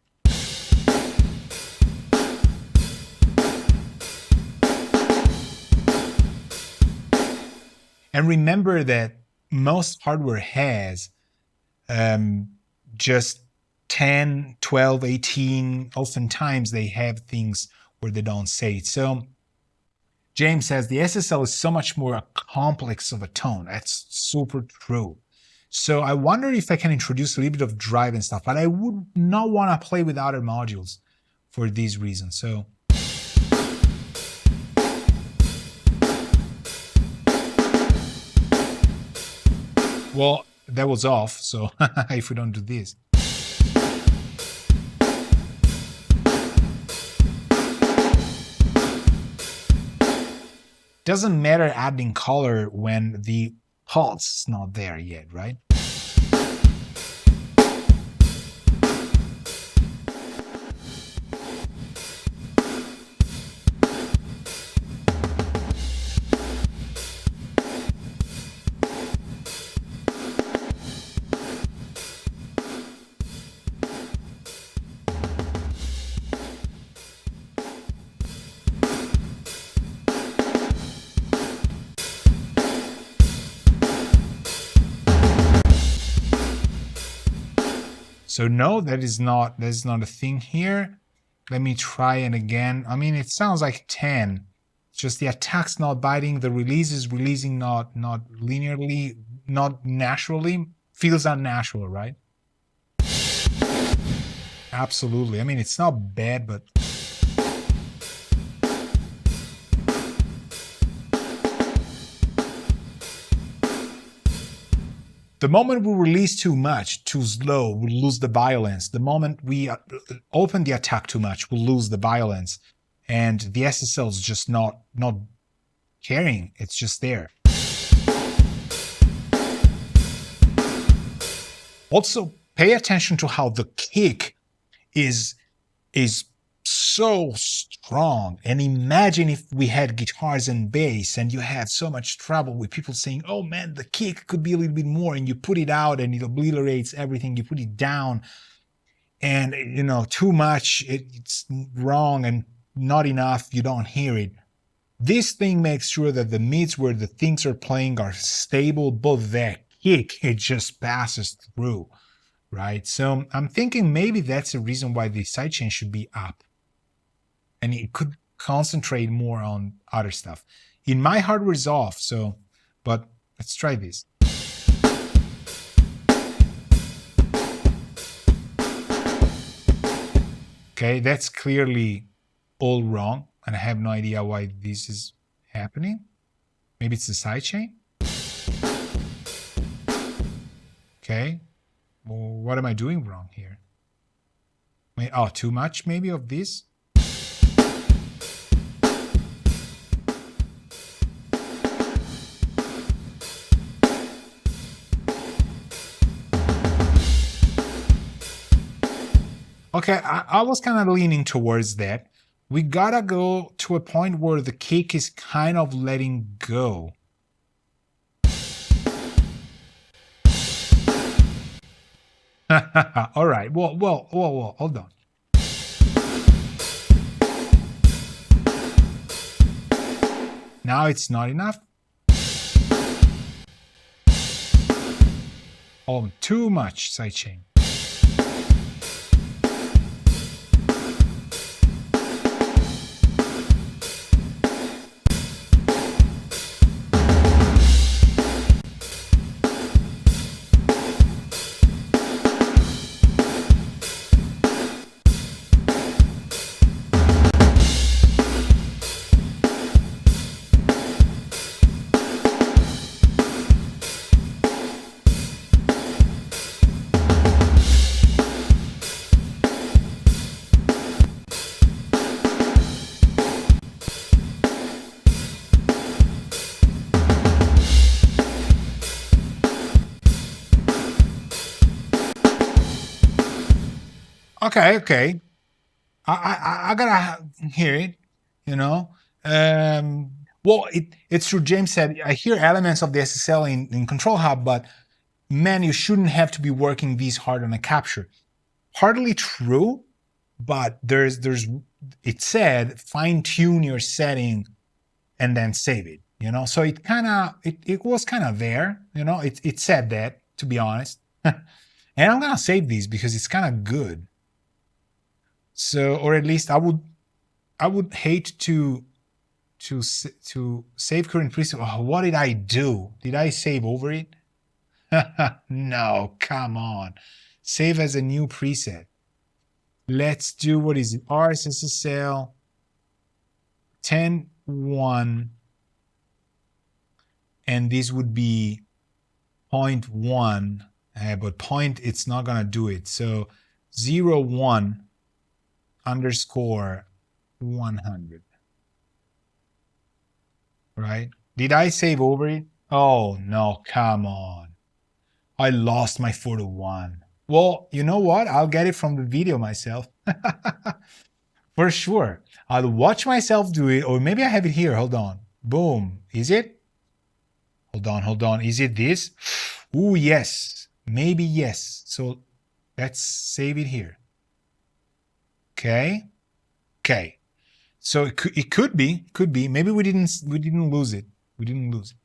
And remember that most hardware has just 10, 12, 18. Oftentimes they have things where they don't say it. So James says the SSL is so much more complex of a tone. That's super true. So I wonder if I can introduce a little bit of drive and stuff, but I would not want to play with other modules for these reasons. So well, that was off. So if we don't do this. Doesn't matter adding color when the Halt's not there yet, right? So no, that is not a thing here. Let me try it again. I mean, it sounds like 10. It's just the attack's not biting, the release is releasing not linearly, not naturally. Feels unnatural, right? Absolutely. I mean, it's not bad, but the moment we release too much, too slow, we lose the violence. The moment we open the attack too much, we lose the violence. And the SSL is just not caring. It's just there. Also, pay attention to how the kick is so strong. And imagine if we had guitars and bass and you had so much trouble with people saying, oh man, the kick could be a little bit more, and you put it out and it obliterates everything. You put it down and, you know, too much, it's wrong, and not enough, you don't hear it. This thing makes sure that the mids where the things are playing are stable, but that kick, it just passes through, right? So I'm thinking maybe that's the reason why the sidechain should be up. And it could concentrate more on other stuff. In my hardware is off, so, but let's try this. Okay, that's clearly all wrong, and I have no idea why this is happening. Maybe it's the sidechain. Okay, well, what am I doing wrong here? Oh, too much maybe of this? Okay, I was kind of leaning towards that. We gotta go to a point where the kick is kind of letting go. All right, well, hold on. Now it's not enough. Oh, too much sidechain. Okay. I gotta hear it, you know. Well, it's true. James said I hear elements of the SSL in ControlHub, but man, you shouldn't have to be working this hard on a capture. Hardly true, but there's it said fine tune your setting and then save it. You know, so it kind of it was kind of there. You know, it said that, to be honest. And I'm gonna save these because it's kind of good. So, or at least I would hate to save current preset. Oh, what did I do? Did I save over it? No, come on. Save as a new preset. Let's do, what is it? RSSL 10.1, and this would be 0.1, but point, it's not gonna do it. So 0.1 underscore 100. Right? Did I save over it? Oh, no, come on. I lost my photo one. Well, you know what? I'll get it from the video myself. For sure. I'll watch myself do it, or maybe I have it here. Hold on. Boom. Is it? Hold on, hold on. Is it this? Ooh, yes. Maybe yes. So let's save it here. Okay. Okay. So it could be. Maybe we didn't lose it. We didn't lose it.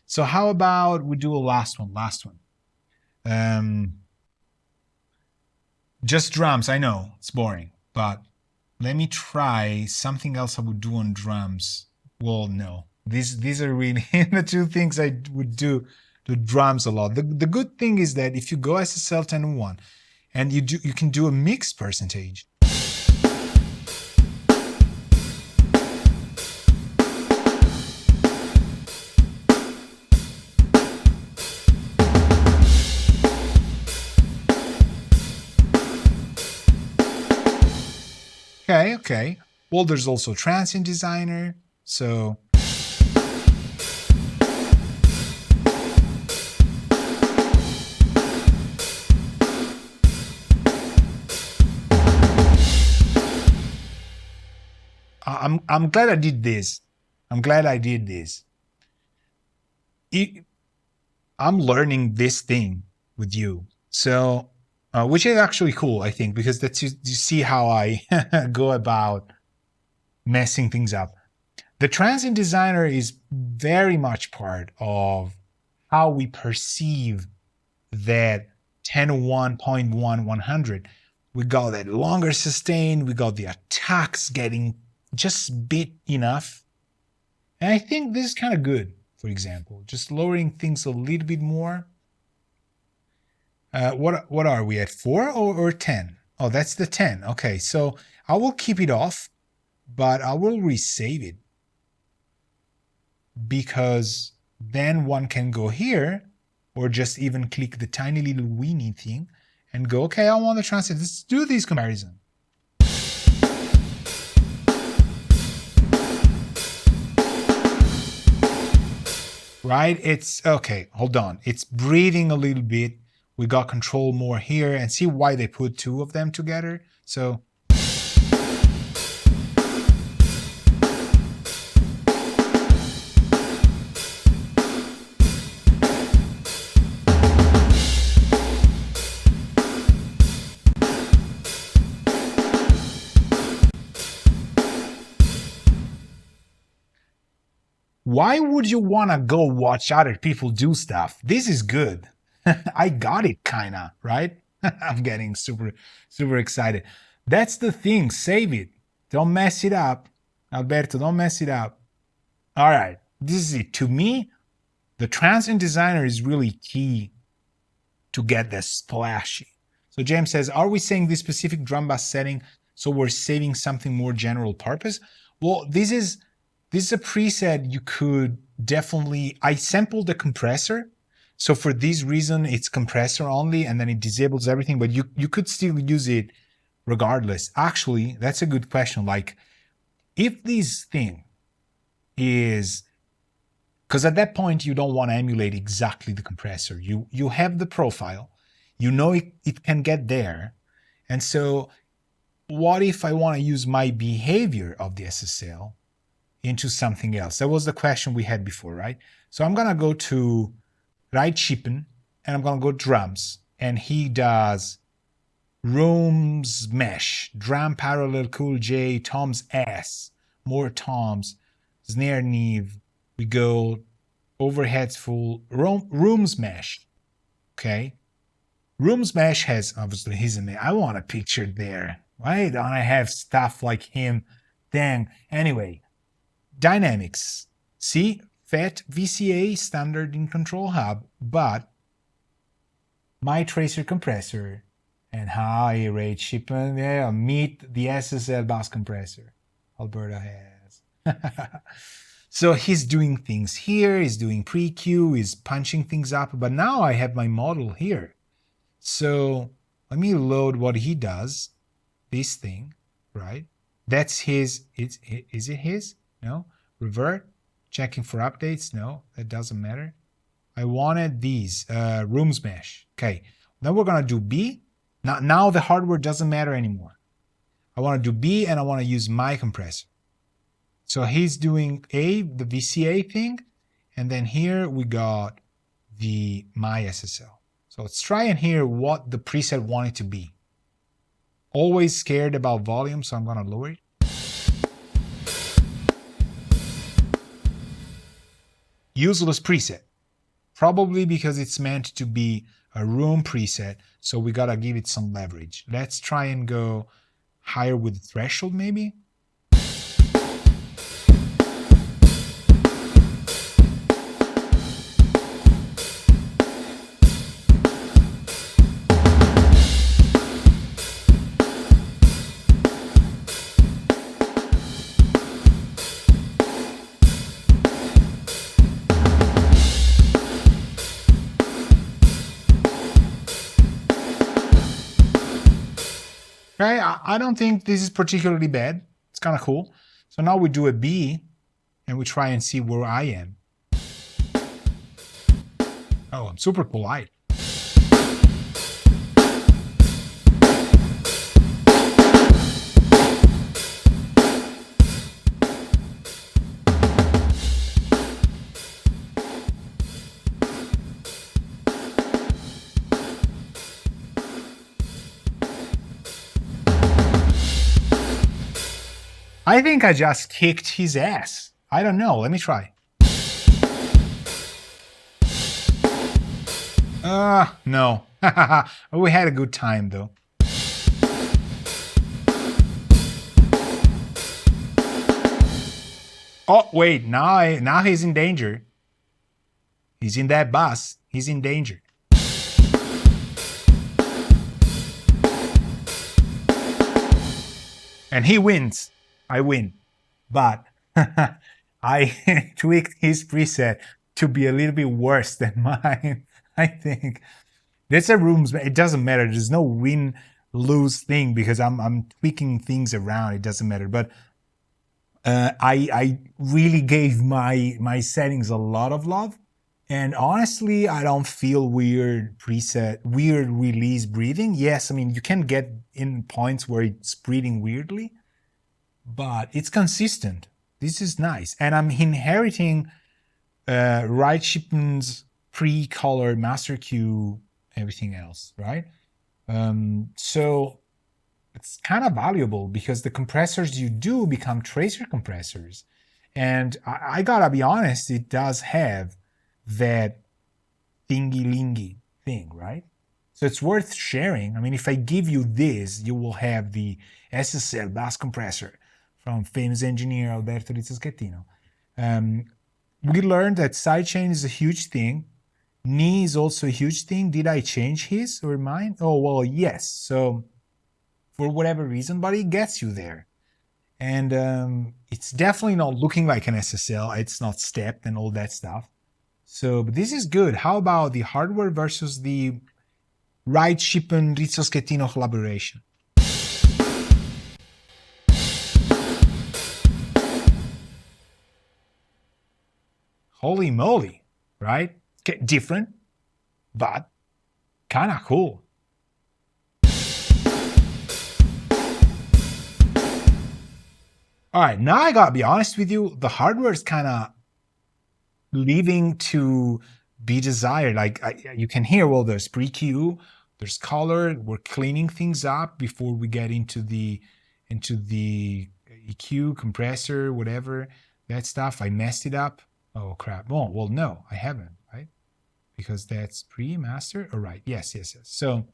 So how about we do a last one? Last one. Just drums. I know it's boring, but let me try something else I would do on drums. Well, no. These are really the two things I would do the drums a lot. The good thing is that if you go SSL 10.1 and you can do a mixed percentage. Okay, okay. Well, there's also Transient Designer. So I'm glad I did this. I'm glad I did this. I'm learning this thing with you. So, which is actually cool, I think, because that's you see how I go about messing things up. The Transient Designer is very much part of how we perceive that 10.1.1 we got that longer sustain, we got the attacks getting just bit enough. And I think this is kind of good, for example, just lowering things a little bit more. What are we at, 4 or 10? Oh, that's the 10. Okay, so I will keep it off, but I will resave it because then one can go here or just even click the tiny little weenie thing and go, okay, I want to translate. Let's do these comparison. Right? It's okay. Hold on. It's breathing a little bit. We got control more here and see why they put two of them together. So why would you want to go watch other people do stuff? This is good. I got it, kinda, right? I'm getting super, super excited. That's the thing. Save it. Don't mess it up. Alberto, don't mess it up. All right. This is it. To me, the Transient Designer is really key to get the splashy. So James says, are we saying this specific drum bass setting so we're saving something more general purpose? Well, this is a preset you could definitely, I sampled the compressor. So for this reason, it's compressor only, and then it disables everything, but you could still use it regardless. Actually, that's a good question. Like, if this thing is, because at that point, you don't want to emulate exactly the compressor. You have the profile, you know it can get there. And so what if I want to use my behavior of the SSL into something else? That was the question we had before, right? So I'm going to go to right chippen and I'm going to go drums. And he does rooms mesh, drum parallel cool J, toms S, more toms, snare neve. We go overheads full, rooms mesh. Okay. Rooms mesh has obviously his name. I want a picture there. Why don't I have stuff like him? Dang. Anyway, dynamics. See, FET VCA standard in ControlHub, but my tracer compressor and high rate shipment, yeah, meet the SSL Bus Compressor Alberta has. So he's doing things here, he's doing pre-Q, he's punching things up, but now I have my model here. So let me load what he does, this thing, right? That's his, is it his? No. Revert, checking for updates, no, that doesn't matter. I wanted these rooms mesh. Okay, then we're gonna do B. Now the hardware doesn't matter anymore. I want to do B and I want to use my compressor. So he's doing A, the VCA thing, and then here we got the my SSL. So let's try and hear what the preset wanted to be. Always scared about volume, so I'm gonna lower it. Useless preset. Probably because it's meant to be a room preset, so we gotta give it some leverage. Let's try and go higher with the threshold maybe. Okay, I don't think this is particularly bad. It's kind of cool. So now we do a B and we try and see where I am. Oh, I'm super polite. I think I just kicked his ass. I don't know. Let me try. No. We had a good time though. Oh, wait. Now he's in danger. He's in that bus. He's in danger. And he wins. I win. But I tweaked his preset to be a little bit worse than mine, I think. There's a rooms, it doesn't matter. There's no win-lose thing because I'm tweaking things around. It doesn't matter. But I really gave my settings a lot of love. And honestly, I don't feel weird release breathing. Yes, I mean, you can get in points where it's breathing weirdly, but it's consistent. This is nice. And I'm inheriting Right Shipman's pre-colored master Q, everything else, right? So it's kind of valuable because the compressors you do become tracer compressors. And I gotta be honest, it does have that thingy-lingy thing, right? So it's worth sharing. I mean, if I give you this, you will have the SSL Bus Compressor from famous engineer Alberto Rizzoschettino. We learned that sidechain is a huge thing. Knee is also a huge thing. Did I change his or mine? Oh, well, yes. So for whatever reason, but it gets you there. And it's definitely not looking like an SSL. It's not stepped and all that stuff. So but this is good. How about the hardware versus the Right Shipman Rizzoschettino collaboration? Holy moly, right? Different, but kind of cool. All right, now I gotta be honest with you, the hardware is kind of leaving to be desired. Like you can hear, well, there's pre-Q, there's color. We're cleaning things up before we get into the EQ compressor, whatever that stuff. I messed it up. Oh crap! Oh well, no, I haven't, right? Because that's pre-master. All right, yes. So,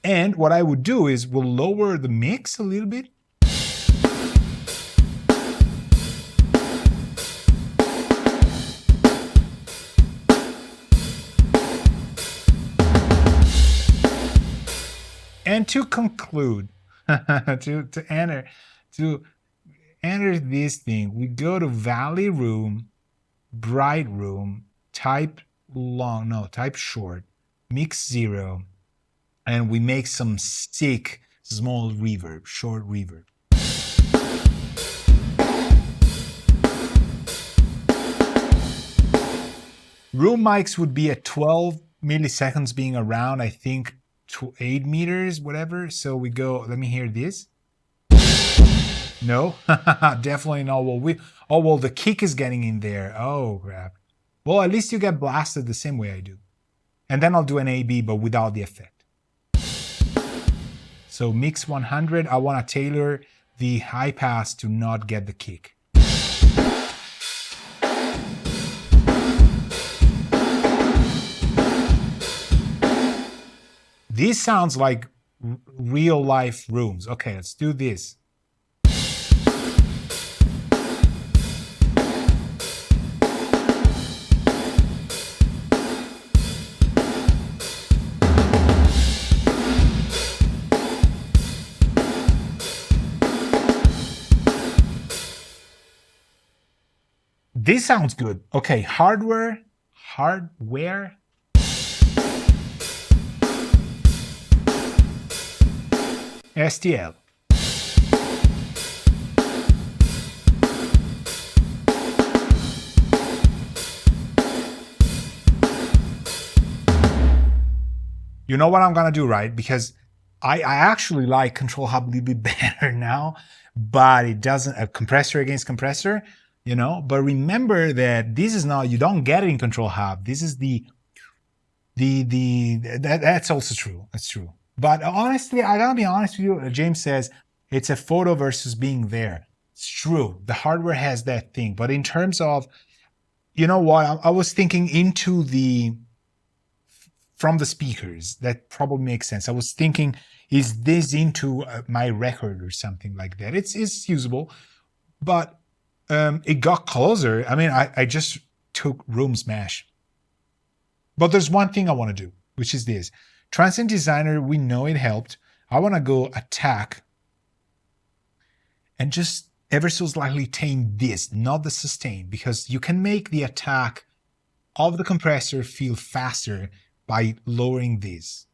and what I would do is we'll lower the mix a little bit. And to conclude, to enter this thing, we go to Valley Room, Bright Room, type short, mix 0, and we make some sick small reverb, short reverb. Room mics would be at 12 milliseconds being around, I think, to 8 meters, whatever. So we go, let me hear this. No, definitely not. Well, the kick is getting in there. Oh, crap. Well, at least you get blasted the same way I do. And then I'll do an A-B, but without the effect. So mix 100, I want to tailor the high pass to not get the kick. This sounds like real life rooms. Okay, let's do this. This sounds good. Okay, hardware. STL. You know what I'm gonna do, right? Because I actually like ControlHub a little bit better now, but it doesn't, a compressor against compressor, you know, but remember that this is not, you don't get it in ControlHub. This is that's also true. That's true. But honestly, I gotta be honest with you, James says it's a photo versus being there. It's true. The hardware has that thing. But in terms of, you know what, I was thinking from the speakers, that probably makes sense. I was thinking, is this into my record or something like that? It's usable, but it got closer. I mean, I just took room smash. But there's one thing I want to do, which is this. Transient Designer, we know it helped. I want to go attack and just ever so slightly tame this, not the sustain, because you can make the attack of the compressor feel faster by lowering this.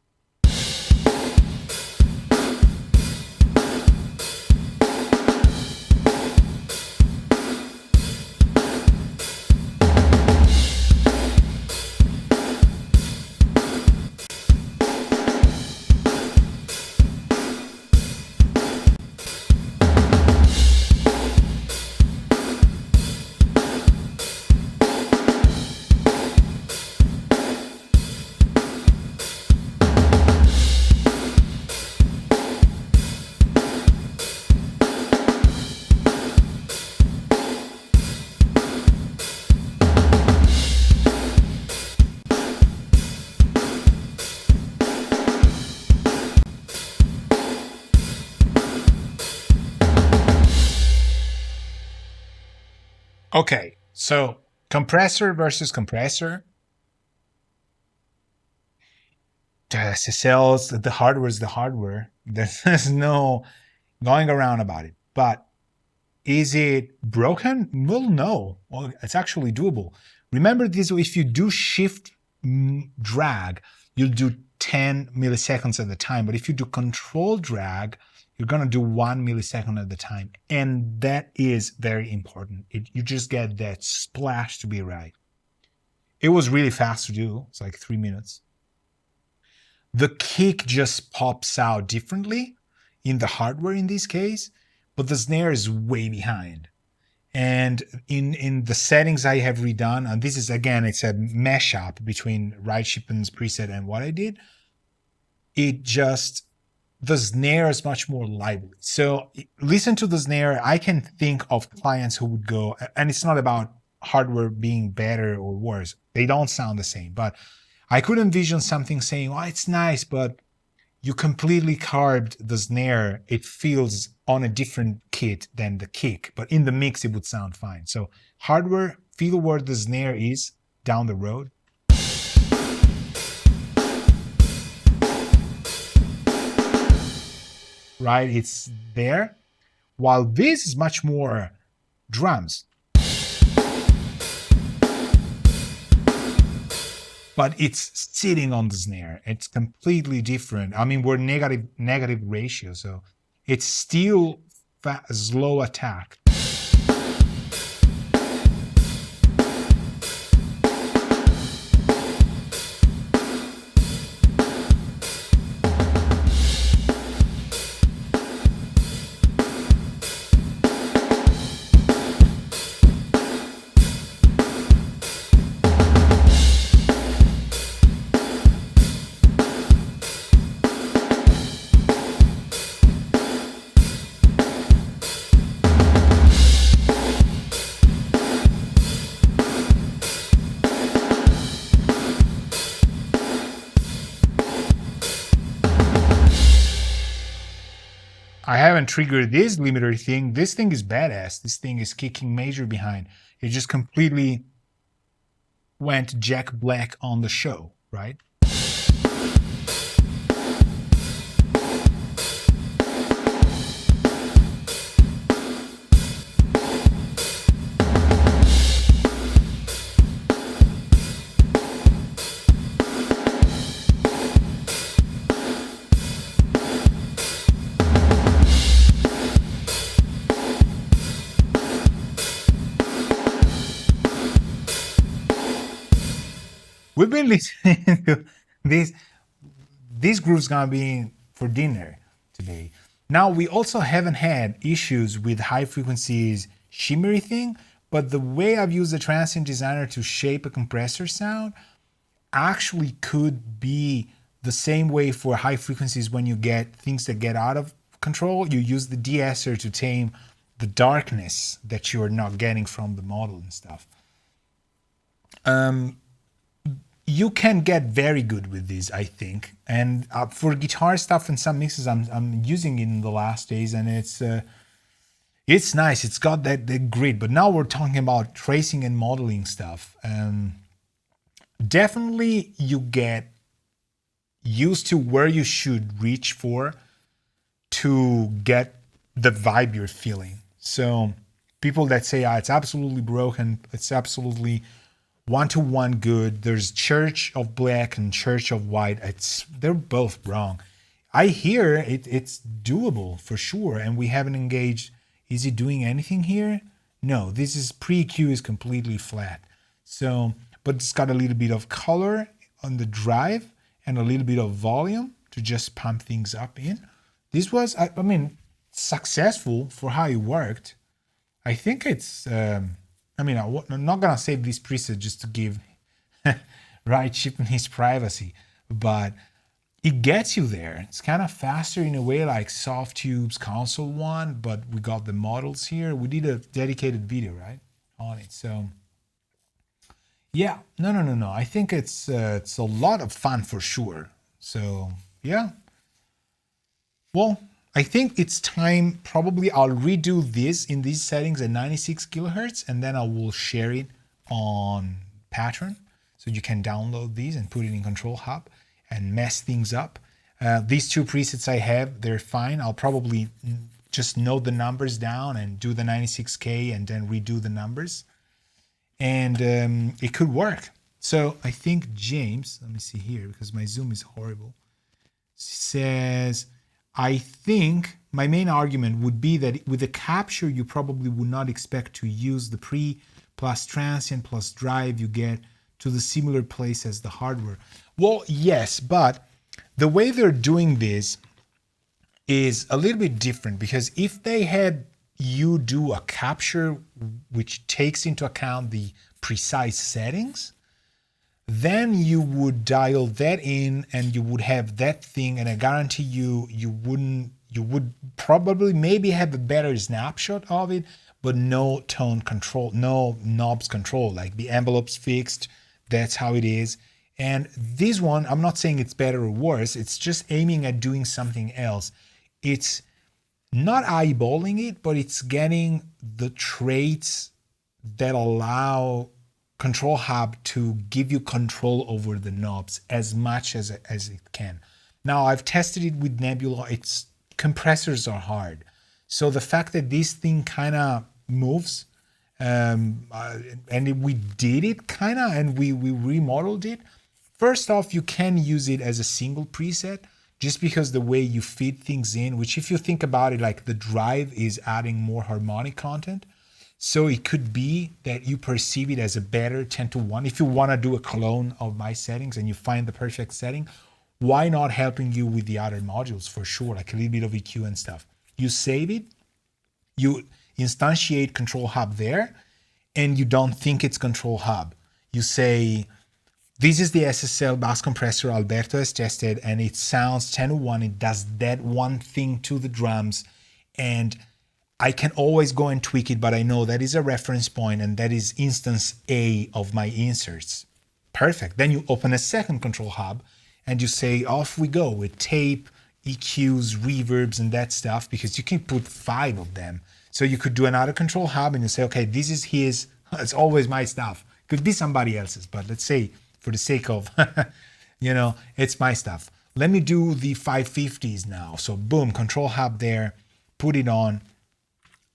Okay, so compressor versus compressor. The SSLs, the hardware is the hardware. There's no going around about it. But is it broken? Well, no. Well, it's actually doable. Remember this, if you do shift drag, you'll do 10 milliseconds at a time. But if you do control drag, you're going to do 1 millisecond at a time. And that is very important. You just get that splash to be right. It was really fast to do. It's like 3 minutes. The kick just pops out differently in the hardware in this case, but the snare is way behind. And in the settings I have redone, and this is, again, it's a mashup between Right Shipman's preset and what I did, the snare is much more lively. So listen to the snare. I can think of clients who would go, and it's not about hardware being better or worse. They don't sound the same, but I could envision something saying, oh, it's nice, but you completely carved the snare. It feels on a different kit than the kick, but in the mix, it would sound fine. So hardware, feel where the snare is down the road. Right, it's there. While this is much more drums. But it's sitting on the snare. It's completely different. I mean, we're negative ratio, so it's still slow attack. I haven't triggered this limiter thing. This thing is badass. This thing is kicking major behind. It just completely went Jack Black on the show, right? We've been listening to these grooves gonna be for dinner today. Now we also haven't had issues with high frequencies shimmery thing, but the way I've used the transient designer to shape a compressor sound actually could be the same way for high frequencies. When you get things that get out of control, you use the de-esser to tame the darkness that you're not getting from the model and stuff. You can get very good with these, I think. And for guitar stuff and some mixes, I'm using it in the last days, and it's nice. It's got that grid. But now we're talking about tracing and modeling stuff. Definitely, you get used to where you should reach for to get the vibe you're feeling. So people that say, it's absolutely broken, it's absolutely one-to-one good, there's Church of Black and Church of White, they're both wrong. I hear it's doable for sure, and we haven't engaged. Is it doing anything here? No, this is pre-EQ is completely flat. So, but it's got a little bit of color on the drive and a little bit of volume to just pump things up in. This was, I mean, successful for how it worked. I think it's, I'm not gonna save this preset just to give Right Chipman his privacy, but it gets you there. It's kind of faster in a way, like Soft Tube's console one, but we got the models here. We did a dedicated video, right, on it. So yeah, no. I think it's a lot of fun for sure. So yeah. Well, I think it's time. Probably I'll redo this in these settings at 96 kilohertz, and then I will share it on Pattern, so you can download these and put it in ControlHub and mess things up. These two presets I have, they're fine. I'll probably just note the numbers down and do the 96K and then redo the numbers. And it could work. So I think James, let me see here because my Zoom is horrible, says, I think my main argument would be that with the capture, you probably would not expect to use the pre plus transient plus drive you get to the similar place as the hardware. Well, yes, but the way they're doing this is a little bit different, because if they had you do a capture which takes into account the precise settings, then you would dial that in and you would have that thing, and I guarantee you would probably maybe have a better snapshot of it, but no tone control, no knobs control, like the envelope's fixed, that's how it is. And this one, I'm not saying it's better or worse, it's just aiming at doing something else. It's not eyeballing it, but it's getting the traits that allow ControlHub to give you control over the knobs as much as it can. Now, I've tested it with Nebula. Its compressors are hard. So the fact that this thing kind of moves, and we did it kind of, and we remodeled it. First off, you can use it as a single preset, just because the way you feed things in, which if you think about it, like the drive is adding more harmonic content. So it could be that you perceive it as a better 10-to-1. If you want to do a clone of my settings and you find the perfect setting, why not helping you with the other modules for sure, like a little bit of EQ and stuff. You save it, you instantiate ControlHub there, and you don't think it's ControlHub. You say, this is the SSL Bus Compressor Alberto has tested, and it sounds 10-to-1. It does that one thing to the drums, and I can always go and tweak it, but I know that is a reference point, and that is instance A of my inserts. Perfect. Then you open a second ControlHub, and you say, off we go with tape, EQs, reverbs, and that stuff, because you can put 5 of them. So you could do another control hub and you say, okay, this is his, it's always my stuff. Could be somebody else's, but let's say for the sake of, it's my stuff. Let me do the 550s now. So boom, control hub there, put it on.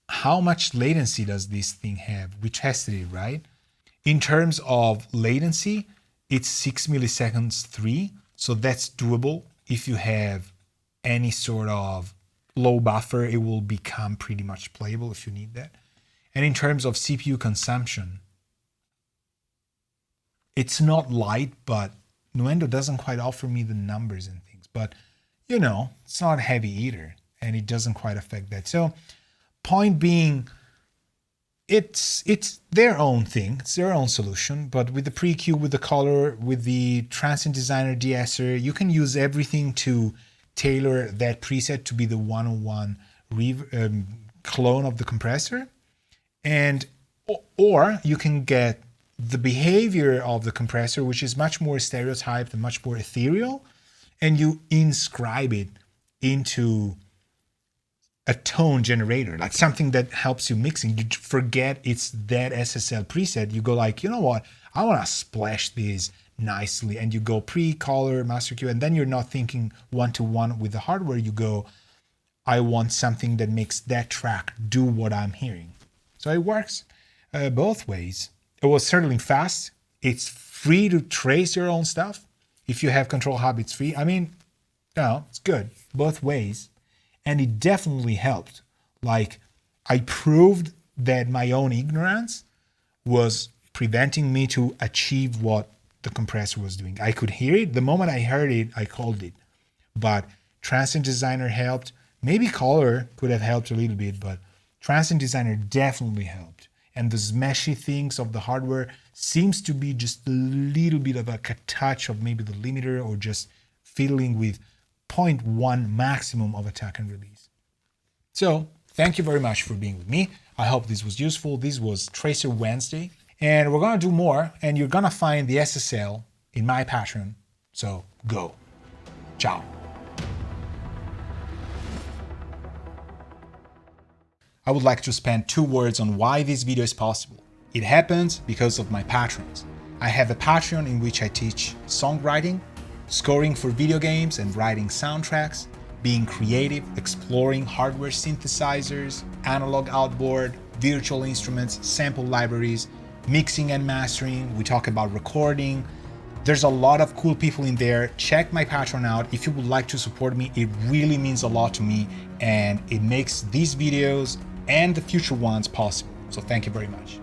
How much latency does this thing have? We tested it, right? In terms of latency, it's 6 milliseconds 3. So that's doable. If you have any sort of low buffer, it will become pretty much playable if you need that. And in terms of CPU consumption, it's not light, but Nuendo doesn't quite offer me the numbers and things. But, it's not heavy either, and it doesn't quite affect that. So point being, it's their own thing, it's their own solution, but with the pre-EQ, with the color, with the Transient Designer de-esser, you can use everything to tailor that preset to be the one-on-one clone of the compressor. And or you can get the behavior of the compressor, which is much more stereotyped and much more ethereal, and you inscribe it into a tone generator, like something that helps you mixing. You forget it's that SSL preset. You go like, you know what? I want to splash this nicely. And you go pre-color, master Q, and then you're not thinking one-to-one with the hardware. You go, I want something that makes that track do what I'm hearing. So it works both ways. It was certainly fast. It's free to trace your own stuff. If you have ControlHub, it's free. I mean, it's good both ways. And it definitely helped. Like, I proved that my own ignorance was preventing me to achieve what the compressor was doing. I could hear it. The moment I heard it, I called it. But Transient Designer helped. Maybe Color could have helped a little bit, but Transient Designer definitely helped. And the meshy things of the hardware seems to be just a little bit of a touch of maybe the limiter, or just fiddling with 0.1 maximum of attack and release. So thank you very much for being with me. I hope this was useful. This was Tracer Wednesday, and we're going to do more, and you're going to find the SSL in my Patreon. So go. Ciao. I would like to spend 2 words on why this video is possible. It happens because of my patrons. I have a Patreon in which I teach songwriting, scoring for video games and writing soundtracks, being creative, exploring hardware synthesizers, analog outboard, virtual instruments, sample libraries, mixing and mastering. We talk about recording. There's a lot of cool people in there. Check my Patreon out if you would like to support me. It really means a lot to me, and it makes these videos and the future ones possible. So thank you very much.